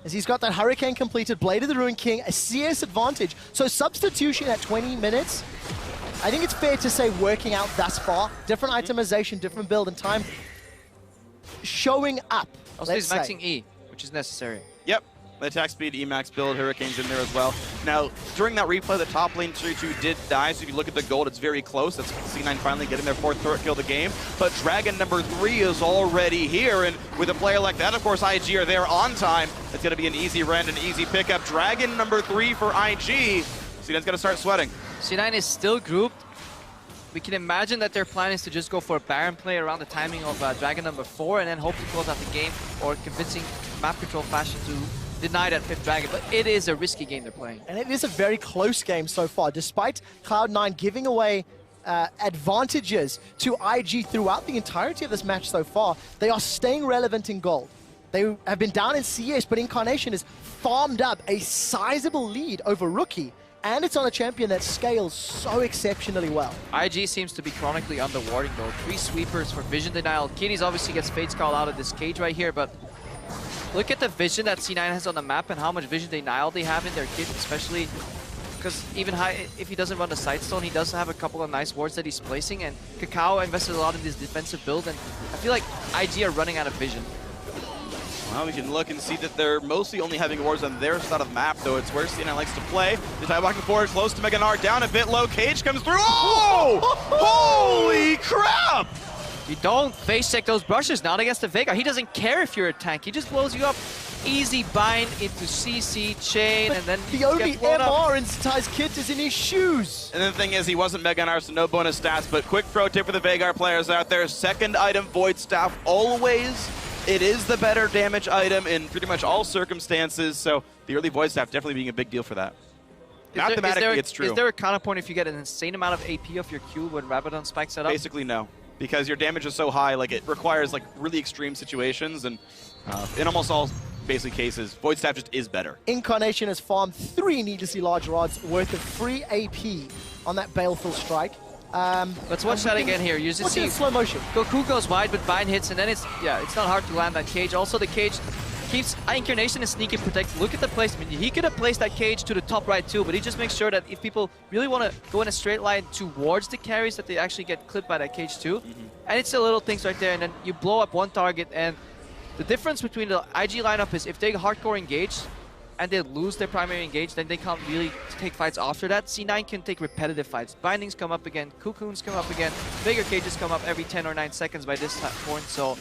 As he's got that Hurricane completed, Blade of the Ruined King, a CS advantage. So substitution at 20 minutes, I think it's fair to say working out thus far. Different itemization, different build, and Time showing up. Also, he's maxing E, which is necessary. Yep. The attack speed, Emax build, Hurricane's in there as well. Now, during that replay, the top lane 3-2 did die, so if you look at the gold, it's very close. That's C9 finally getting their 4th turret kill of the game. But Dragon number 3 is already here, and with a player like that, of course, IG are there on time. It's going to be an easy rend, an easy pickup. Dragon number 3 for IG. C9's going to start sweating. C9 is still grouped. We can imagine that their plan is to just go for a Baron play around the timing of Dragon number 4 and then hope to close out the game, or convincing map control fashion to deny that 5th Dragon, but it is a risky game they're playing. And it is a very close game so far. Despite Cloud9 giving away advantages to IG throughout the entirety of this match so far, they are staying relevant in gold. They have been down in CS, but Incarnation has farmed up a sizable lead over Rookie, and it's on a champion that scales so exceptionally well. IG seems to be chronically underwarding though. 3 sweepers for vision denial. Kitties obviously gets Fate's Call out of this cage right here, but look at the vision that C9 has on the map and how much vision denial they have in their kit, especially because even if he doesn't run the side stone, he does have a couple of nice wards that he's placing, and Kakao invested a lot in this defensive build, and I feel like IG are running out of vision. Well, we can look and see that they're mostly only having wards on their side of the map, though it's where C9 likes to play. The tie walking forward, close to Mega Gnar, down a bit low. Cage comes through. Oh! Holy crap! You don't face check those brushes, not against the Veigar. He doesn't care if you're a tank. He just blows you up. Easy bind into CC, chain, and then the only MR in Tai's kit is in his shoes. And the thing is, he wasn't Mega Gnar, so no bonus stats, but quick pro tip for the Veigar players out there. Second item, Void Staff, always. It is the better damage item in pretty much all circumstances, so the early Void Staff definitely being a big deal for that. Mathematically, it's true. Is there a counterpoint if you get an insane amount of AP off your Q when Rabadon spikes set up? Basically, no. Because your damage is so high, like it requires like really extreme situations, and in almost all basic cases, Void Staff just is better. Incarnation has farmed 3 needlessly large rods worth of free AP on that Baleful Strike. Let's watch that again here. You just see in slow motion. Goku goes wide, but Bind hits, and then it's not hard to land that cage. Also, the cage keeps Incarnation and Sneaky protect. Look at the placement. He could have placed that cage to the top right too, but he just makes sure that if people really want to go in a straight line towards the carries, that they actually get clipped by that cage too. And it's the little things right there, and then you blow up one target. And the difference between the IG lineup is if they hardcore engage and they lose their primary engage, then they can't really take fights after that. C9 can take repetitive fights. Bindings come up again, Cocoons come up again, bigger cages come up every 10 or 9 seconds by this point, so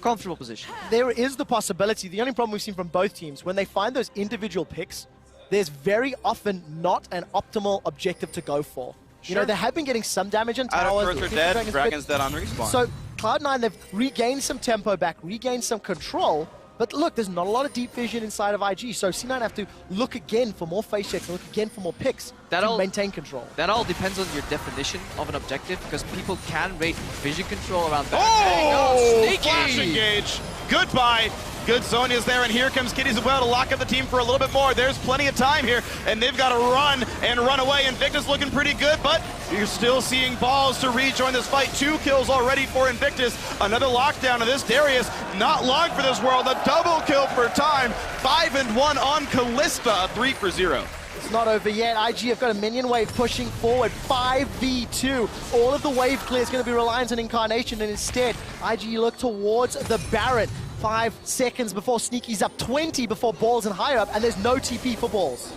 comfortable position. There is the possibility, the only problem we've seen from both teams, when they find those individual picks, there's very often not an optimal objective to go for. Sure. You know, they have been getting some damage in towers. Out of Earth are dead, Dragon's dead on respawn. So Cloud9, they've regained some tempo back, regained some control. But look, there's not a lot of deep vision inside of IG, so C9 have to look again for more face checks, look again for more picks to maintain control. That all depends on your definition of an objective, because people can rate vision control around that. Oh, flash engage. Goodbye. Good Sonya's there, and here comes Kitty as well to lock up the team for a little bit more. There's plenty of time here, and they've got to run and run away. Invictus looking pretty good, but you're still seeing balls to rejoin this fight. 2 kills already for Invictus. Another lockdown of this Darius. Not long for this world. A double kill for time. 5 and 1 on Kalista. 3 for 0. It's not over yet. IG have got a minion wave pushing forward. 5v2. All of the wave clear is going to be reliant on Incarnation, and instead, IG look towards the Baron. 5 seconds before Sneaky's up, 20 before Balls and higher up, and there's no TP for Balls.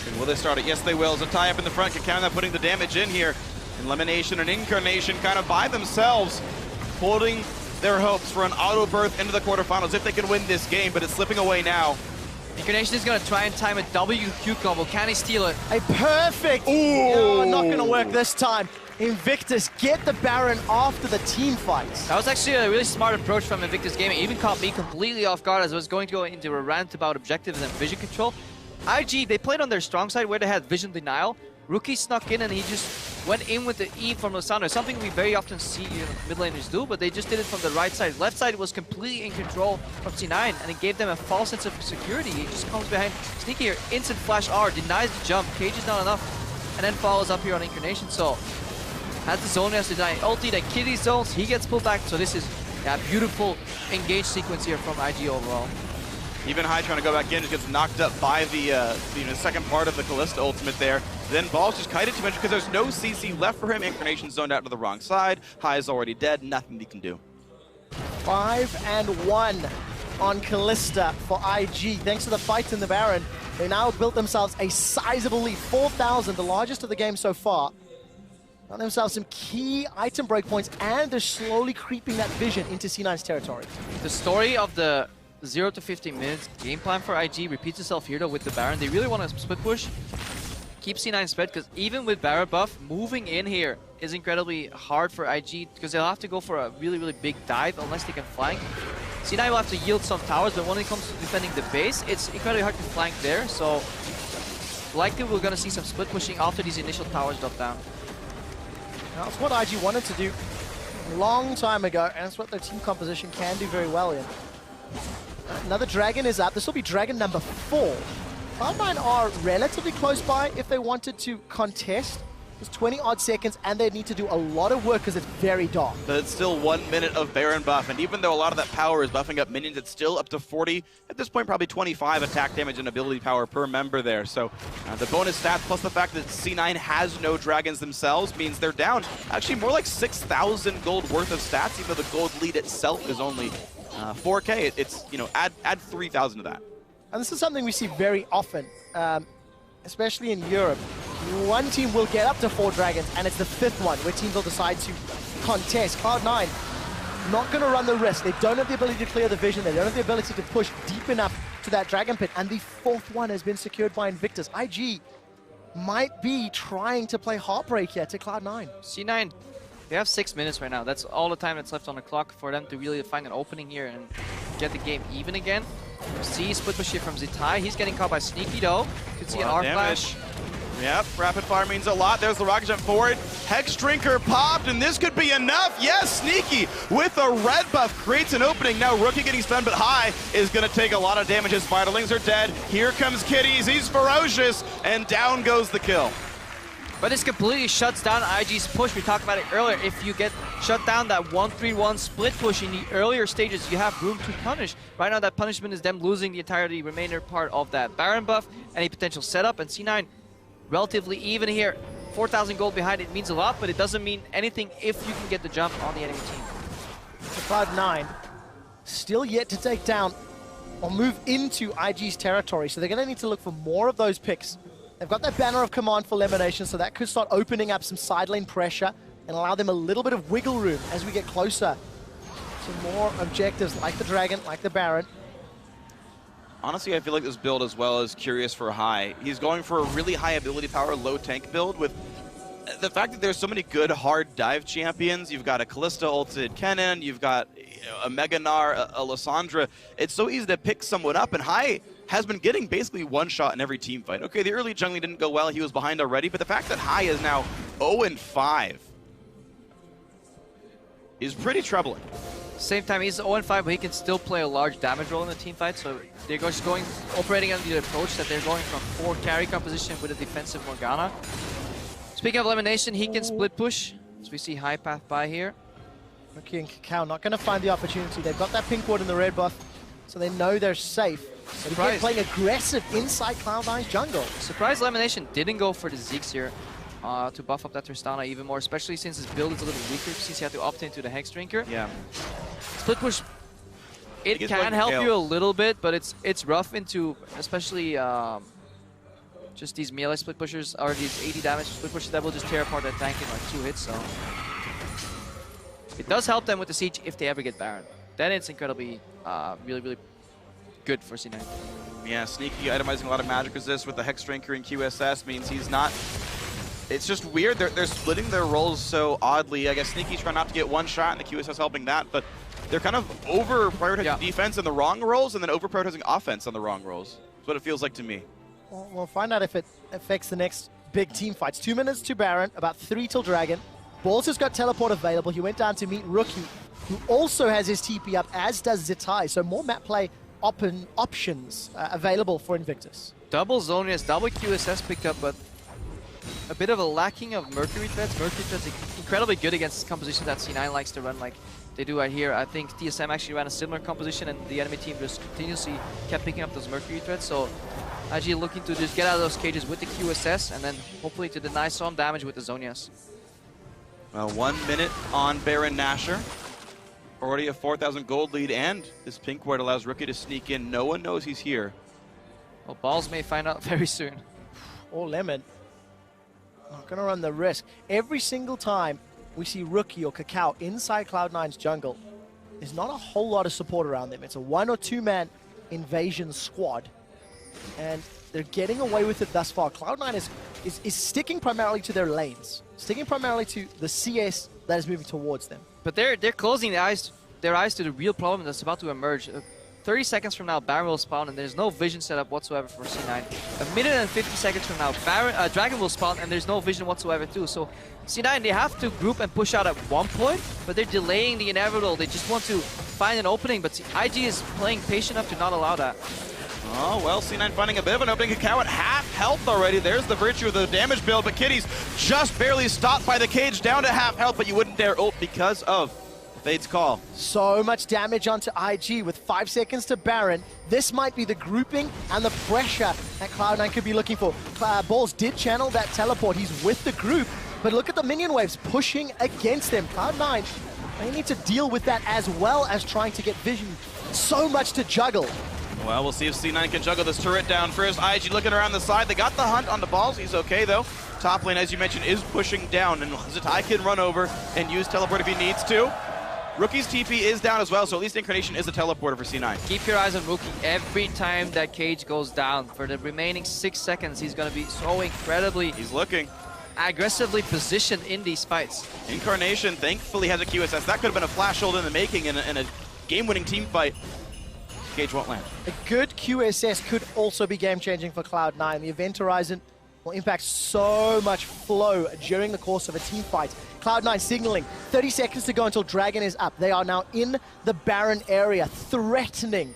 And will they start it? Yes, they will. As a tie up in the front, Kakao putting the damage in here. Elimination and Incarnation kind of by themselves, holding their hopes for an auto berth into the quarterfinals if they can win this game, but it's slipping away now. Incarnation is going to try and time a WQ combo. Can he steal it? A perfect! Ooh! Oh, not going to work this time. Invictus get the Baron after the team fights. That was actually a really smart approach from Invictus Gaming. It even caught me completely off guard as I was going to go into a rant about objectives and vision control. IG, they played on their strong side where they had vision denial. Rookie snuck in and he just went in with the E from Lysandra, something we very often see mid laners do, but they just did it from the right side. Left side was completely in control from C9, and it gave them a false sense of security. He just comes behind Sneaky here, instant flash R, denies the jump, cage is not enough, and then follows up here on Incarnation. So has the zone, has to deny ulti, that Kitty zones, he gets pulled back. So this is a beautiful engage sequence here from IG overall. Even High trying to go back in, just gets knocked up by the second part of the Kalista ultimate there. Then Balls just kited too much because there's no CC left for him. Incarnation zoned out to the wrong side. High is already dead, nothing he can do. 5 and 1 on Kalista for IG. Thanks to the fight in the Baron, they now built themselves a sizable lead. 4,000, the largest of the game so far. Got themselves some key item breakpoints, and they're slowly creeping that vision into C9's territory. The story of the 0 to 15 minutes game plan for IG repeats itself here though with the Baron. They really want to split push, keep C9 spread, because even with Baron buff, moving in here is incredibly hard for IG because they'll have to go for a really, really big dive unless they can flank. C9 will have to yield some towers, but when it comes to defending the base, it's incredibly hard to flank there, so likely we're going to see some split pushing after these initial towers drop down. That's what IG wanted to do a long time ago, and that's what their team composition can do very well in. Another Dragon is up. This will be Dragon number 4. Cloud9 are relatively close by if they wanted to contest. It's 20 odd seconds, and they need to do a lot of work because it's very dark. But it's still 1 minute of Baron buff, and even though a lot of that power is buffing up minions, it's still up to 40. At this point, probably 25 attack damage and ability power per member there. So the bonus stats, plus the fact that C9 has no dragons themselves, means they're down actually more like 6,000 gold worth of stats, even though the gold lead itself is only 4K. It's, you know, add 3,000 to that. And this is something we see very often, especially in Europe. One team will get up to 4 dragons, and it's the 5th one where teams will decide to contest. Cloud9 not going to run the risk. They don't have the ability to clear the vision. They don't have the ability to push deep enough to that dragon pit. And the 4th one has been secured by Invictus. IG might be trying to play Heartbreak here to Cloud9. C9, they have 6 minutes right now. That's all the time that's left on the clock for them to really find an opening here and get the game even again. See split push here from Zitai. He's getting caught by Sneaky though. Could see an R flash. Yep, rapid fire means a lot. There's the rocket jump forward. Hex Drinker popped, and this could be enough. Yes, Sneaky with a red buff creates an opening. Now Rookie getting stunned, but High is going to take a lot of damage. His Vitalings are dead. Here comes Kitties. He's ferocious, and down goes the kill. But this completely shuts down IG's push. We talked about it earlier. If you get shut down that 1-3-1 split push in the earlier stages, you have room to punish. Right now, that punishment is them losing the entirety remainder part of that Baron buff, any potential setup, and C9 relatively even here. 4,000 gold behind it means a lot, but it doesn't mean anything if you can get the jump on the enemy team. So Cloud9 still yet to take down or move into IG's territory, so they're going to need to look for more of those picks. They've got that banner of command for elimination, so that could start opening up some side lane pressure and allow them a little bit of wiggle room as we get closer to more objectives like the Dragon, like the Baron. Honestly, I feel like this build as well is curious for High. He's going for a really high ability power, low tank build with the fact that there's so many good hard dive champions. You've got a Kalista ulted Kennen, you've got a Mega Gnar, a Lissandra. It's so easy to pick someone up, and High has been getting basically one shot in every team fight. Okay, the early jungling didn't go well, he was behind already, but the fact that High is now 0-5 is pretty troubling. Same time, he's 0-5, but he can still play a large damage role in the team fight, so they're just operating under the approach that they're going from 4 carry composition with a defensive Morgana. Speaking of elimination, he can split push, as we see High path by here. Rookie and Cacao not going to find the opportunity. They've got that pink ward and the red buff, so they know they're safe. But again, playing aggressive inside Cloud9's jungle. Surprise elimination didn't go for the Zeeks here to buff up that Tristana even more, especially since his build is a little weaker since he had to opt into the Hex Drinker. Yeah. Split push, it can help you a little bit, but it's rough into, especially just these melee split pushers, or these 80 damage split pushers that will just tear apart that tank in like 2 hits, so. It does help them with the siege if they ever get Baron. Then it's incredibly, really, really good for C9. Yeah, Sneaky itemizing a lot of magic resist with the Hex Drinker and QSS means he's not... It's just weird, they're splitting their roles so oddly. I guess Sneaky's trying not to get one shot and the QSS helping that, but they're kind of over-prioritizing defense in the wrong roles and then over-prioritizing offense on the wrong roles. That's what it feels like to me. Well, we'll find out if it affects the next big team fights. 2 minutes to Baron, about 3 till Dragon. Balls has got teleport available. He went down to meet Rookie, who also has his TP up, as does Zitai. So more map play options available for Invictus. Double Zonius, double QSS picked up, but a bit of a lacking of Mercury threats. Mercury threats are incredibly good against compositions that C9 likes to run like they do right here. I think TSM actually ran a similar composition and the enemy team just continuously kept picking up those Mercury threats. So actually looking to just get out of those cages with the QSS and then hopefully to deny some damage with the Zonius. Well, 1 minute on Baron Nashor. Already a 4,000 gold lead, and this pink ward allows Rookie to sneak in. No one knows he's here. Well, Balls may find out very soon. Or Lemon. Not going to run the risk. Every single time we see Rookie or Cacao inside Cloud9's jungle, there's not a whole lot of support around them. It's a 1 or 2 man invasion squad. And they're getting away with it thus far. Cloud9 is sticking primarily to their lanes. Sticking primarily to the CS that is moving towards them. But they're closing their eyes to the real problem that's about to emerge. 30 seconds from now, Baron will spawn, and there's no vision setup whatsoever for C9. A minute and 50 seconds from now, Dragon will spawn, and there's no vision whatsoever too. So C9, they have to group and push out at one point, but they're delaying the inevitable. They just want to find an opening, but IG is playing patient enough to not allow that. Oh, well, C9 finding a bit of an opening. Cacao at half health already. There's the virtue of the damage build, but Kitty's just barely stopped by the cage, down to half health, but you wouldn't dare ult because of Fade's call. So much damage onto IG with 5 seconds to Baron. This might be the grouping and the pressure that Cloud9 could be looking for. Balls did channel that teleport. He's with the group, but look at the minion waves pushing against them. Cloud9, they need to deal with that as well as trying to get vision. So much to juggle. Well, we'll see if C9 can juggle this turret down first. IG looking around the side. They got the hunt on the balls. He's okay, though. Top lane, as you mentioned, is pushing down, and Zetai can run over and use teleport if he needs to. Rookie's TP is down as well, so at least Incarnation is a teleporter for C9. Keep your eyes on Rookie every time that cage goes down. For the remaining 6 seconds, he's going to be so incredibly... He's looking. Aggressively positioned in these fights. Incarnation thankfully has a QSS. That could have been a flash hold in the making in a game-winning team fight. Cage won't land. A good QSS could also be game-changing for Cloud9. The Event Horizon will impact so much flow during the course of a team fight. Cloud9 signaling 30 seconds to go until Dragon is up. They are now in the Baron area, threatening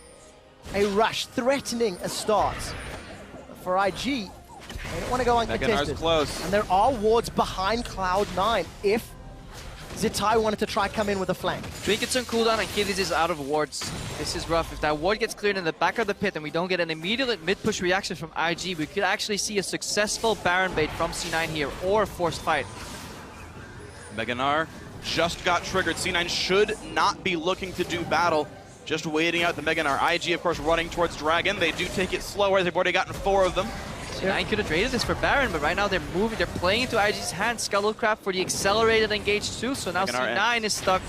a rush, threatening a start. For IG, they don't want to go uncontested. Close. And there are wards behind Cloud9 if Zetai wanted to try come in with a flank. Trinket's on cooldown and Kitties is out of wards. This is rough. If that ward gets cleared in the back of the pit and we don't get an immediate mid-push reaction from IG, we could actually see a successful Baron bait from C9 here, or a forced fight. Meganar just got triggered. C9 should not be looking to do battle. Just waiting out the Meganar. IG, of course, running towards Dragon. They do take it slower. They've already gotten 4 of them. C9 could have traded this for Baron, but right now they're moving. They're playing into IG's hand. Scuttlecraft for the accelerated engage too. So now C9 is stuck.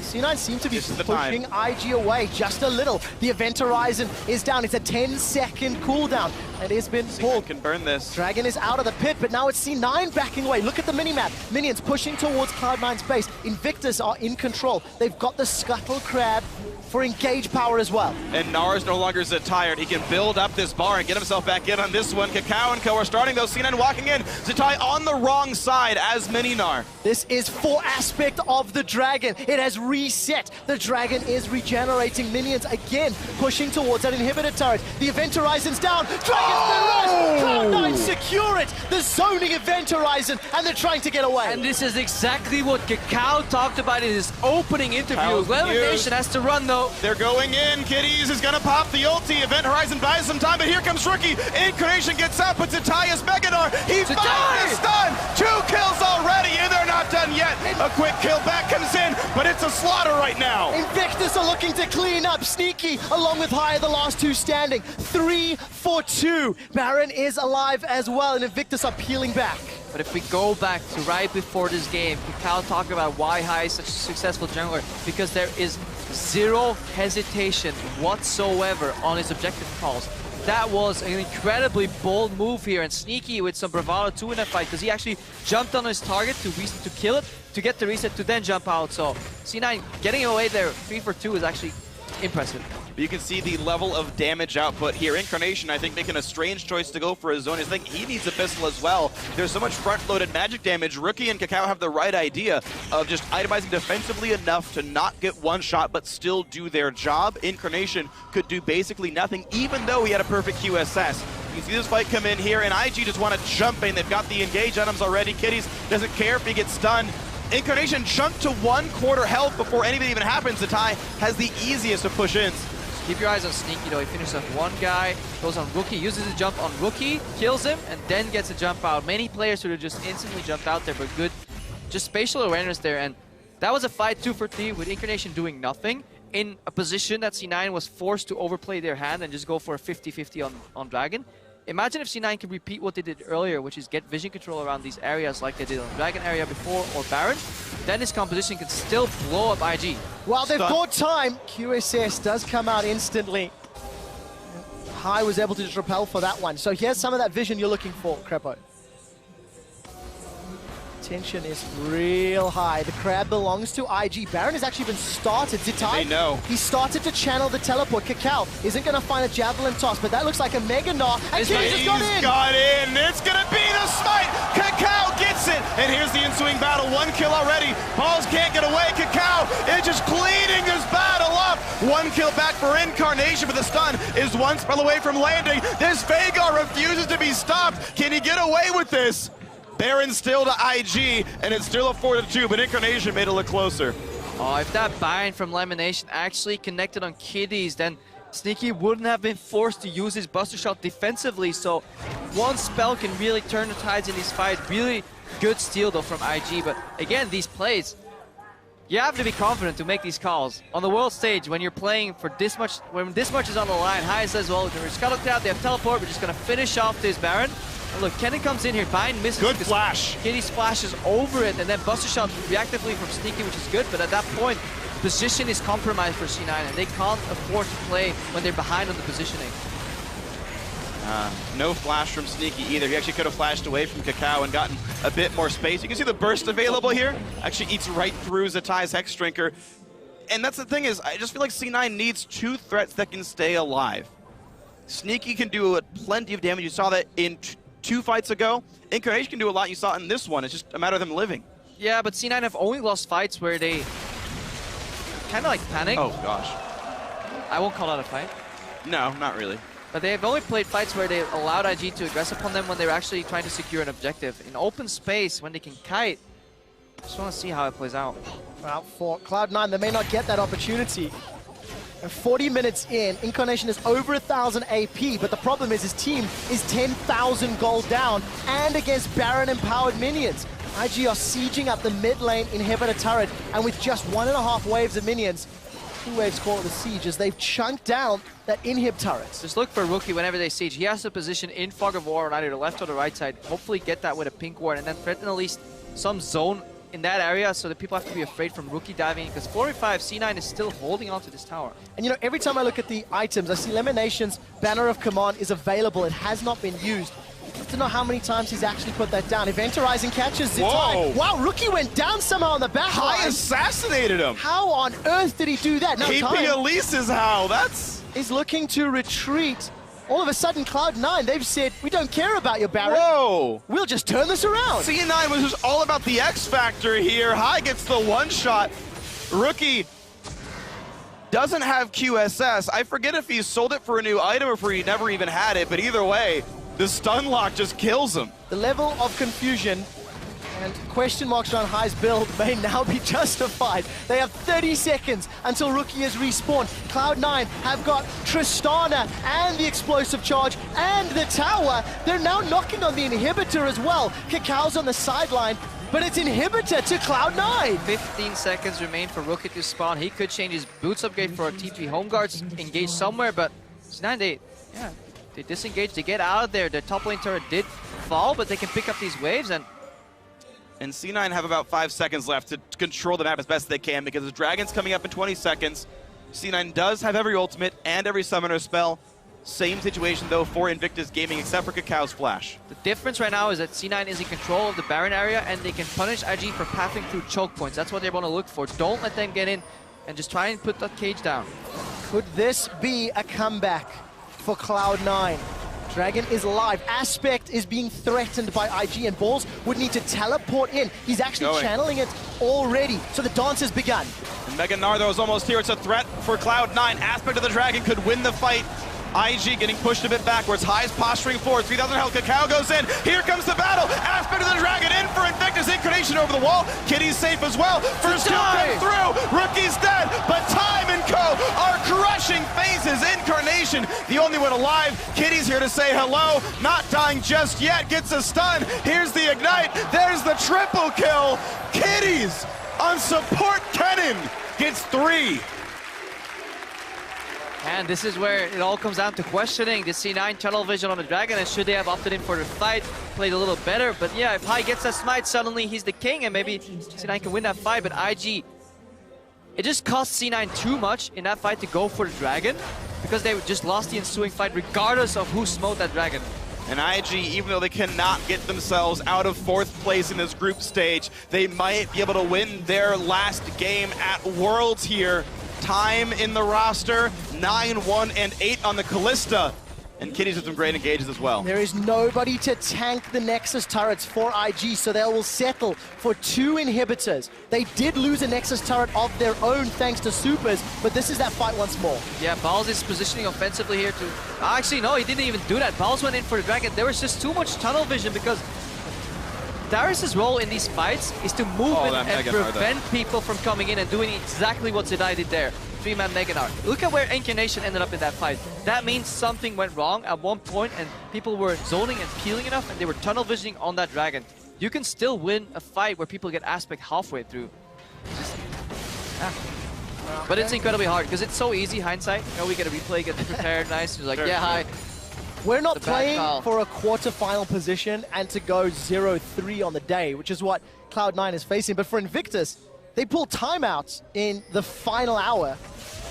C9 seem to be pushing IG away just a little. The Event Horizon is down. It's a 10-second cooldown. It has been pulled. Can burn this. Dragon is out of the pit, but now it's C9 backing away. Look at the minimap. Minions pushing towards Cloud9's base. Invictus are in control. They've got the Scuttle Crab for engage power as well. And Nars no longer is tired. He can build up this bar and get himself back in on this one. Kakao and Co are starting though. C9 walking in. Zetai on the wrong side as Mininar. This is for aspect of the Dragon. It has reset. The Dragon is regenerating minions again, pushing towards that inhibitor turret. The Event Horizon's down. Cloud9 secure it. The zoning Event Horizon, and they're trying to get away. And this is exactly what Kakao talked about in his opening interview. Well, Nation has to run though. They're going in. Kitties is gonna pop the ulti. Event Horizon buys some time, but here comes Rookie. Incarnation gets out, but Zetai is Meganar. He finds the stun. 2 kills already, and they're not done yet. A quick kill back comes in, but it's a slaughter right now. Invictus are looking to clean up. Sneaky, along with High, the last 2 standing. 3 for 2. Baron is alive as well, and Invictus are peeling back. But if we go back to right before this game, Kakao talked about why High is such a successful jungler, because there is 0 hesitation whatsoever on his objective calls. That was an incredibly bold move here, and Sneaky with some bravado too in that fight, because he actually jumped on his target to kill it, to get the reset, to then jump out. So C9 getting away there 3 for 2 is actually impressive. But you can see the level of damage output here. Incarnation, I think, making a strange choice to go for his zone. I think he needs a pistol as well. There's so much front-loaded magic damage. Rookie and Kakao have the right idea of just itemizing defensively enough to not get one shot, but still do their job. Incarnation could do basically nothing, even though he had a perfect QSS. You can see this fight come in here, and IG just want to jump in. They've got the engage items already. Kitties doesn't care if he gets stunned. Incarnation jumped to 1/4 health before anything even happens. Zetai has the easiest of push-ins. Keep your eyes on Sneaky though. He finishes off one guy, goes on Rookie, uses a jump on Rookie, kills him, and then gets a jump out. Many players would have just instantly jumped out there, but good, just spatial awareness there. And that was a fight 2 for 3 with Incarnation doing nothing in a position that C9 was forced to overplay their hand and just go for a 50-50 on Dragon. Imagine if C9 could repeat what they did earlier, which is get vision control around these areas like they did on Dragon area before or Baron. Then this composition can still blow up IG. While they've got time, QSS does come out instantly. High was able to just repel for that one. So here's some of that vision you're looking for, Gr.B. Tension is real high. The crab belongs to IG. Baron has actually been started. Zetai, they know. He started to channel the teleport. Kakao isn't going to find a javelin toss, but that looks like a Meganar. And Kitties just got in. It's going to be the smite. Kakao gets it, and here's the ensuing battle. 1 kill already. Balls can't get away. Kakao is just cleaning this battle up. 1 kill back for Incarnation, but the stun is 1 spell away from landing. This Veigar refuses to be stopped. Can he get away with this? Baron still to IG, and it's still a 4-2, but Incarnation made it look closer. Oh, if that bind from Lamination actually connected on Kitties, then Sneaky wouldn't have been forced to use his Buster Shot defensively, so one spell can really turn the tides in this fight. Really good steal though from IG, but again, these plays, you have to be confident to make these calls. On the world stage, when you're playing for this much, when this much is on the line, High says, well, we're just gonna out, they have teleport, we're just gonna finish off this Baron. And look, Kennen comes in here, bind misses. Good flash. Kitty splashes over it, and then Buster Shot reactively from Sneaky, which is good, but at that point, position is compromised for C9, and they can't afford to play when they're behind on the positioning. No flash from Sneaky either. He actually could have flashed away from Kakao and gotten a bit more space. You can see the burst available here. Actually eats right through Zetai's Hex Drinker. And that's the thing is, I just feel like C9 needs 2 threats that can stay alive. Sneaky can do plenty of damage. You saw that in 2 fights ago. Incarnation can do a lot. You saw it in this one. It's just a matter of them living. Yeah, but C9 have only lost fights where they kind of like panic. Oh, gosh. I won't call that a fight. No, not really. But they've only played fights where they allowed IG to aggress upon them when they're actually trying to secure an objective. In open space, when they can kite, just want to see how it plays out. Well, for Cloud9, they may not get that opportunity. And 40 minutes in, Incarnation is over 1,000 AP, but the problem is his team is 10,000 gold down and against Baron-empowered minions. IG are sieging up the mid lane inhibitor turret, and with just 1.5 waves of minions, 2 waves call it the siege, as they've chunked down that inhib turret. Just look for Rookie whenever they siege. He has to position in Fog of War on either the left or the right side. Hopefully get that with a pink ward, and then threaten at least some zone in that area so that people have to be afraid from Rookie diving in, because 4v5, C9 is still holding onto this tower. And you know, every time I look at the items, I see Lemonation's Banner of Command is available. It has not been used. I don't know how many times he's actually put that down. Eventerizing catches Zettai. Wow, Rookie went down somehow on the back line. High assassinated him. How on earth did he do that? Now KP Elise is how. That's... He's looking to retreat. All of a sudden, Cloud9, they've said, we don't care about your Baron. Whoa. We'll just turn this around. C9 was just all about the X factor here. High gets the 1-shot. Rookie doesn't have QSS. I forget if he sold it for a new item or if he never even had it, but either way, the stun lock just kills him. The level of confusion and question marks around High's build may now be justified. They have 30 seconds until Rookie is respawned. Cloud9 have got Tristana and the explosive charge and the tower. They're now knocking on the inhibitor as well. Kakao's on the sideline, but it's inhibitor to Cloud9. 15 seconds remain for Rookie to spawn. He could change his boots upgrade for a TP home guards, engage somewhere, but C9, they disengage, they get out of there. Their top lane turret did fall, but they can pick up these waves, and C9 have about 5 seconds left to control the map as best they can, because the Dragon's coming up in 20 seconds. C9 does have every ultimate and every summoner spell. Same situation, though, for Invictus Gaming, except for Kakao's flash. the difference right now is that C9 is in control of the Baron area, and they can punish IG for pathing through choke points. That's what they want to look for. Don't let them get in, and just try and put that cage down. Could this be a comeback for Cloud9? Dragon is live. Aspect is being threatened by IG, and Balls would need to teleport in. He's actually channeling it already. So the dance has begun. And Mega Nardo is almost here. It's a threat for Cloud9. Aspect of the Dragon could win the fight. IG getting pushed a bit backwards. High's posturing forward. 3,000 health. Kakao goes in. Here comes the battle. Aspect of the Dragon in for Invictus. Incarnation over the wall. Kitty's safe as well. First kill comes through. Rookie's dead. But Time and Co. are crushing phases. Incarnation, the only one alive. Kitty's here to say hello. Not dying just yet. Gets a stun. Here's the ignite. There's the triple kill. Kitty's on support. Kennen gets 3. And this is where it all comes down to questioning the C9 tunnel vision on the Dragon, and should they have opted in for the fight, played a little better. But yeah, if High gets that smite, suddenly he's the king, and maybe C9 can win that fight. But IG, it just cost C9 too much in that fight to go for the Dragon, because they just lost the ensuing fight regardless of who smote that Dragon. And IG, even though they cannot get themselves out of 4th place in this group stage, they might be able to win their last game at Worlds here. Time in the roster, 9, 1, and 8 on the Callista. And Kitties with some great engages as well. There is nobody to tank the Nexus turrets for IG, so they will settle for 2 inhibitors. They did lose a Nexus turret of their own thanks to Supers, but this is that fight once more. Yeah, Balls is positioning offensively here to... Actually, no, he didn't even do that. Balls went in for the Dragon. There was just too much tunnel vision because Darius' role in these fights is to move and prevent people from coming in and doing exactly what Zidai did there. 3-man Meganar. Look at where Incarnation ended up in that fight. That means something went wrong at one point and people were zoning and peeling enough and they were tunnel visioning on that Dragon. You can still win a fight where people get aspect halfway through. But it's incredibly hard because it's so easy, hindsight. You know, we get a replay, get prepared, nice. It's like, yeah, hi. We're not playing for a quarterfinal position and to go 0-3 on the day, which is what Cloud9 is facing. But for Invictus, they pull timeouts in the final hour,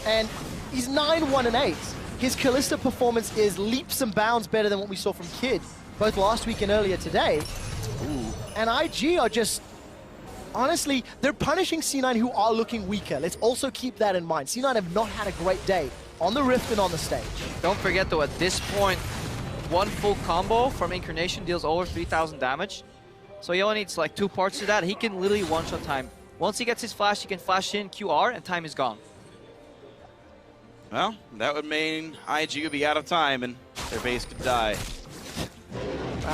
and he's 9-1-8. His Kalista performance is leaps and bounds better than what we saw from Kid, both last week and earlier today. Ooh. And IG are just, honestly, they're punishing C9 who are looking weaker. Let's also keep that in mind. C9 have not had a great day on the Rift and on the stage. Don't forget though, at this point, one full combo from Incarnation deals over 3,000 damage. So he only needs like 2 parts to that. He can literally one-shot time. Once he gets his flash, he can flash in QR and time is gone. Well, that would mean IG would be out of time and their base could die.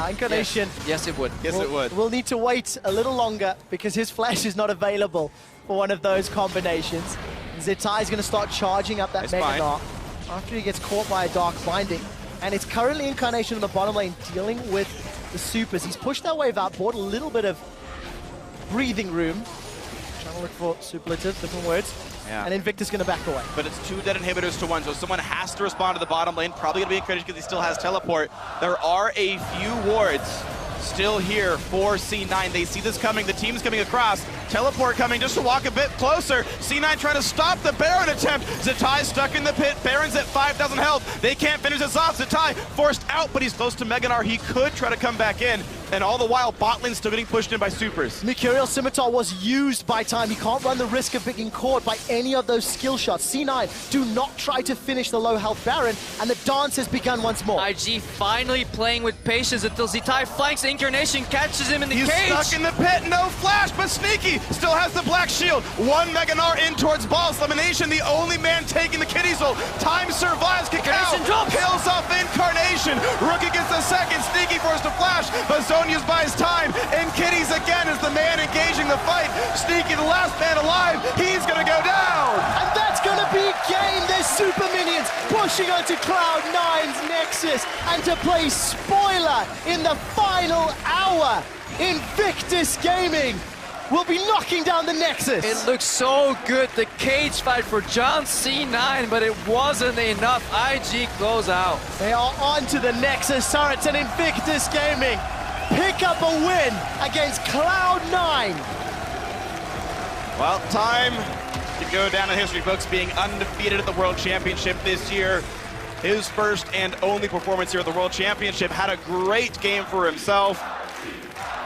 Incarnation. Yes, it would. Yes, it would. We'll need to wait a little longer because his flash is not available for one of those combinations. Zetai is going to start charging up that Mega Dark after he gets caught by a Dark Binding. And it's currently Incarnation in the bottom lane dealing with the Supers. He's pushed that wave out, bought a little bit of breathing room. Trying to look for superlatives, different words. Yeah. And Invictus going to back away. But it's 2 dead inhibitors to 1, so someone has to respond to the bottom lane. Probably going to be Incarnation because he still has teleport. There are a few wards still here for C9. They see this coming. The team's coming across. Teleport coming just to walk a bit closer. C9 trying to stop the Baron attempt. Zetai stuck in the pit. Baron's at 5,000 health. They can't finish this off. Zetai forced out, but he's close to Meganar. He could try to come back in. And all the while, bot lane's still getting pushed in by Supers. Mercurial Scimitar was used by time. He can't run the risk of being caught by any of those skill shots. C9 do not try to finish the low health Baron, and the dance has begun once more. IG finally playing with patience until Zetai flanks Incarnation, catches him in the cage. He's stuck in the pit, no flash, but Sneaky still has the black shield. 1 Meganar in towards Balls. Elimination, the only man taking the Kitty's ult. Time survives, Kakao kills off Incarnation. Rookie gets the second, Sneaky forced to flash, but Zonia's buys time, and Kitties again is the man engaging the fight. Sneaky, the last man alive, he's gonna go down! And that's gonna be game. There's super minions pushing onto Cloud9's Nexus, and to play spoiler in the final hour, Invictus Gaming will be knocking down the Nexus. It looks so good, the cage fight for John C9, but it wasn't enough. IG close out. They are on to the Nexus turrets, and Invictus Gaming pick up a win against Cloud9. Well, time to go down in history books, being undefeated at the World Championship this year. His first and only performance here at the World Championship. Had a great game for himself.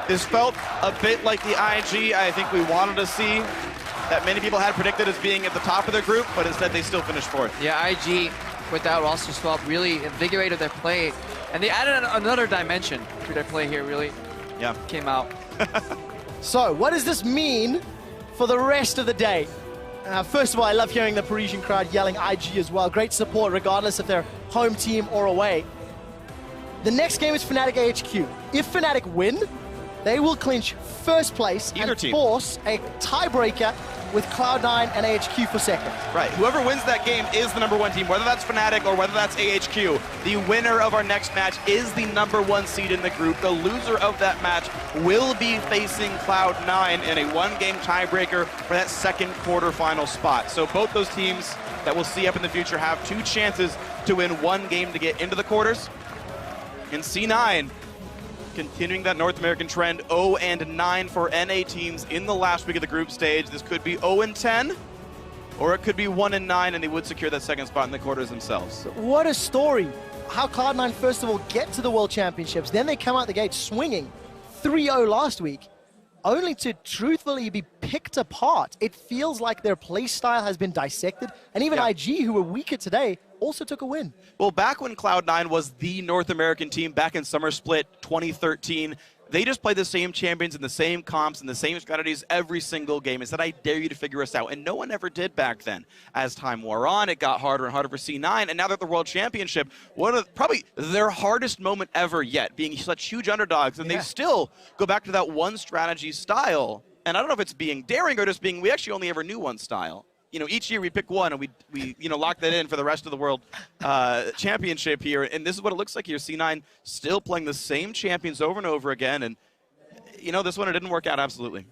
This felt a bit like the IG I think we wanted to see, that many people had predicted as being at the top of their group, but instead they still finished 4th. Yeah, IG, with that roster swap, really invigorated their play. And they added another dimension to their play here, really came out. So, what does this mean for the rest of the day? First of all, I love hearing the Parisian crowd yelling IG as well. Great support, regardless if they're home team or away. The next game is Fnatic AHQ. If Fnatic win, they will clinch first place and force a tiebreaker with Cloud9 and AHQ for second. Right, whoever wins that game is the #1 team, whether that's Fnatic or whether that's AHQ. The winner of our next match is the #1 seed in the group. The loser of that match will be facing Cloud9 in a 1-game tiebreaker for that second quarterfinal spot. So both those teams that we'll see up in the future have 2 chances to win 1 game to get into the quarters. And C9 continuing that North American trend, 0-9 for NA teams in the last week of the group stage. This could be 0-10, or it could be 1-9, and they would secure that second spot in the quarters themselves. What a story. How Cloud9, first of all, get to the World Championships. Then they come out the gate swinging 3-0 last week, only to truthfully be picked apart. It feels like their play style has been dissected, and even IG, who were weaker today, also took a win. Well, back when Cloud9 was the North American team back in Summer Split 2013, they just played the same champions and the same comps and the same strategies every single game and said, I dare you to figure us out. And no one ever did back then. As time wore on, it got harder and harder for C9, and now they're at the World Championship. One of probably their hardest moment ever yet, being such huge underdogs, and they still go back to that one strategy style. And I don't know if it's being daring or just being, we actually only ever knew one style. You know, each year we pick one and we lock that in for the rest of the World Championship here. And this is what it looks like here. C9 still playing the same champions over and over again. And, you know, this one, it didn't work out absolutely.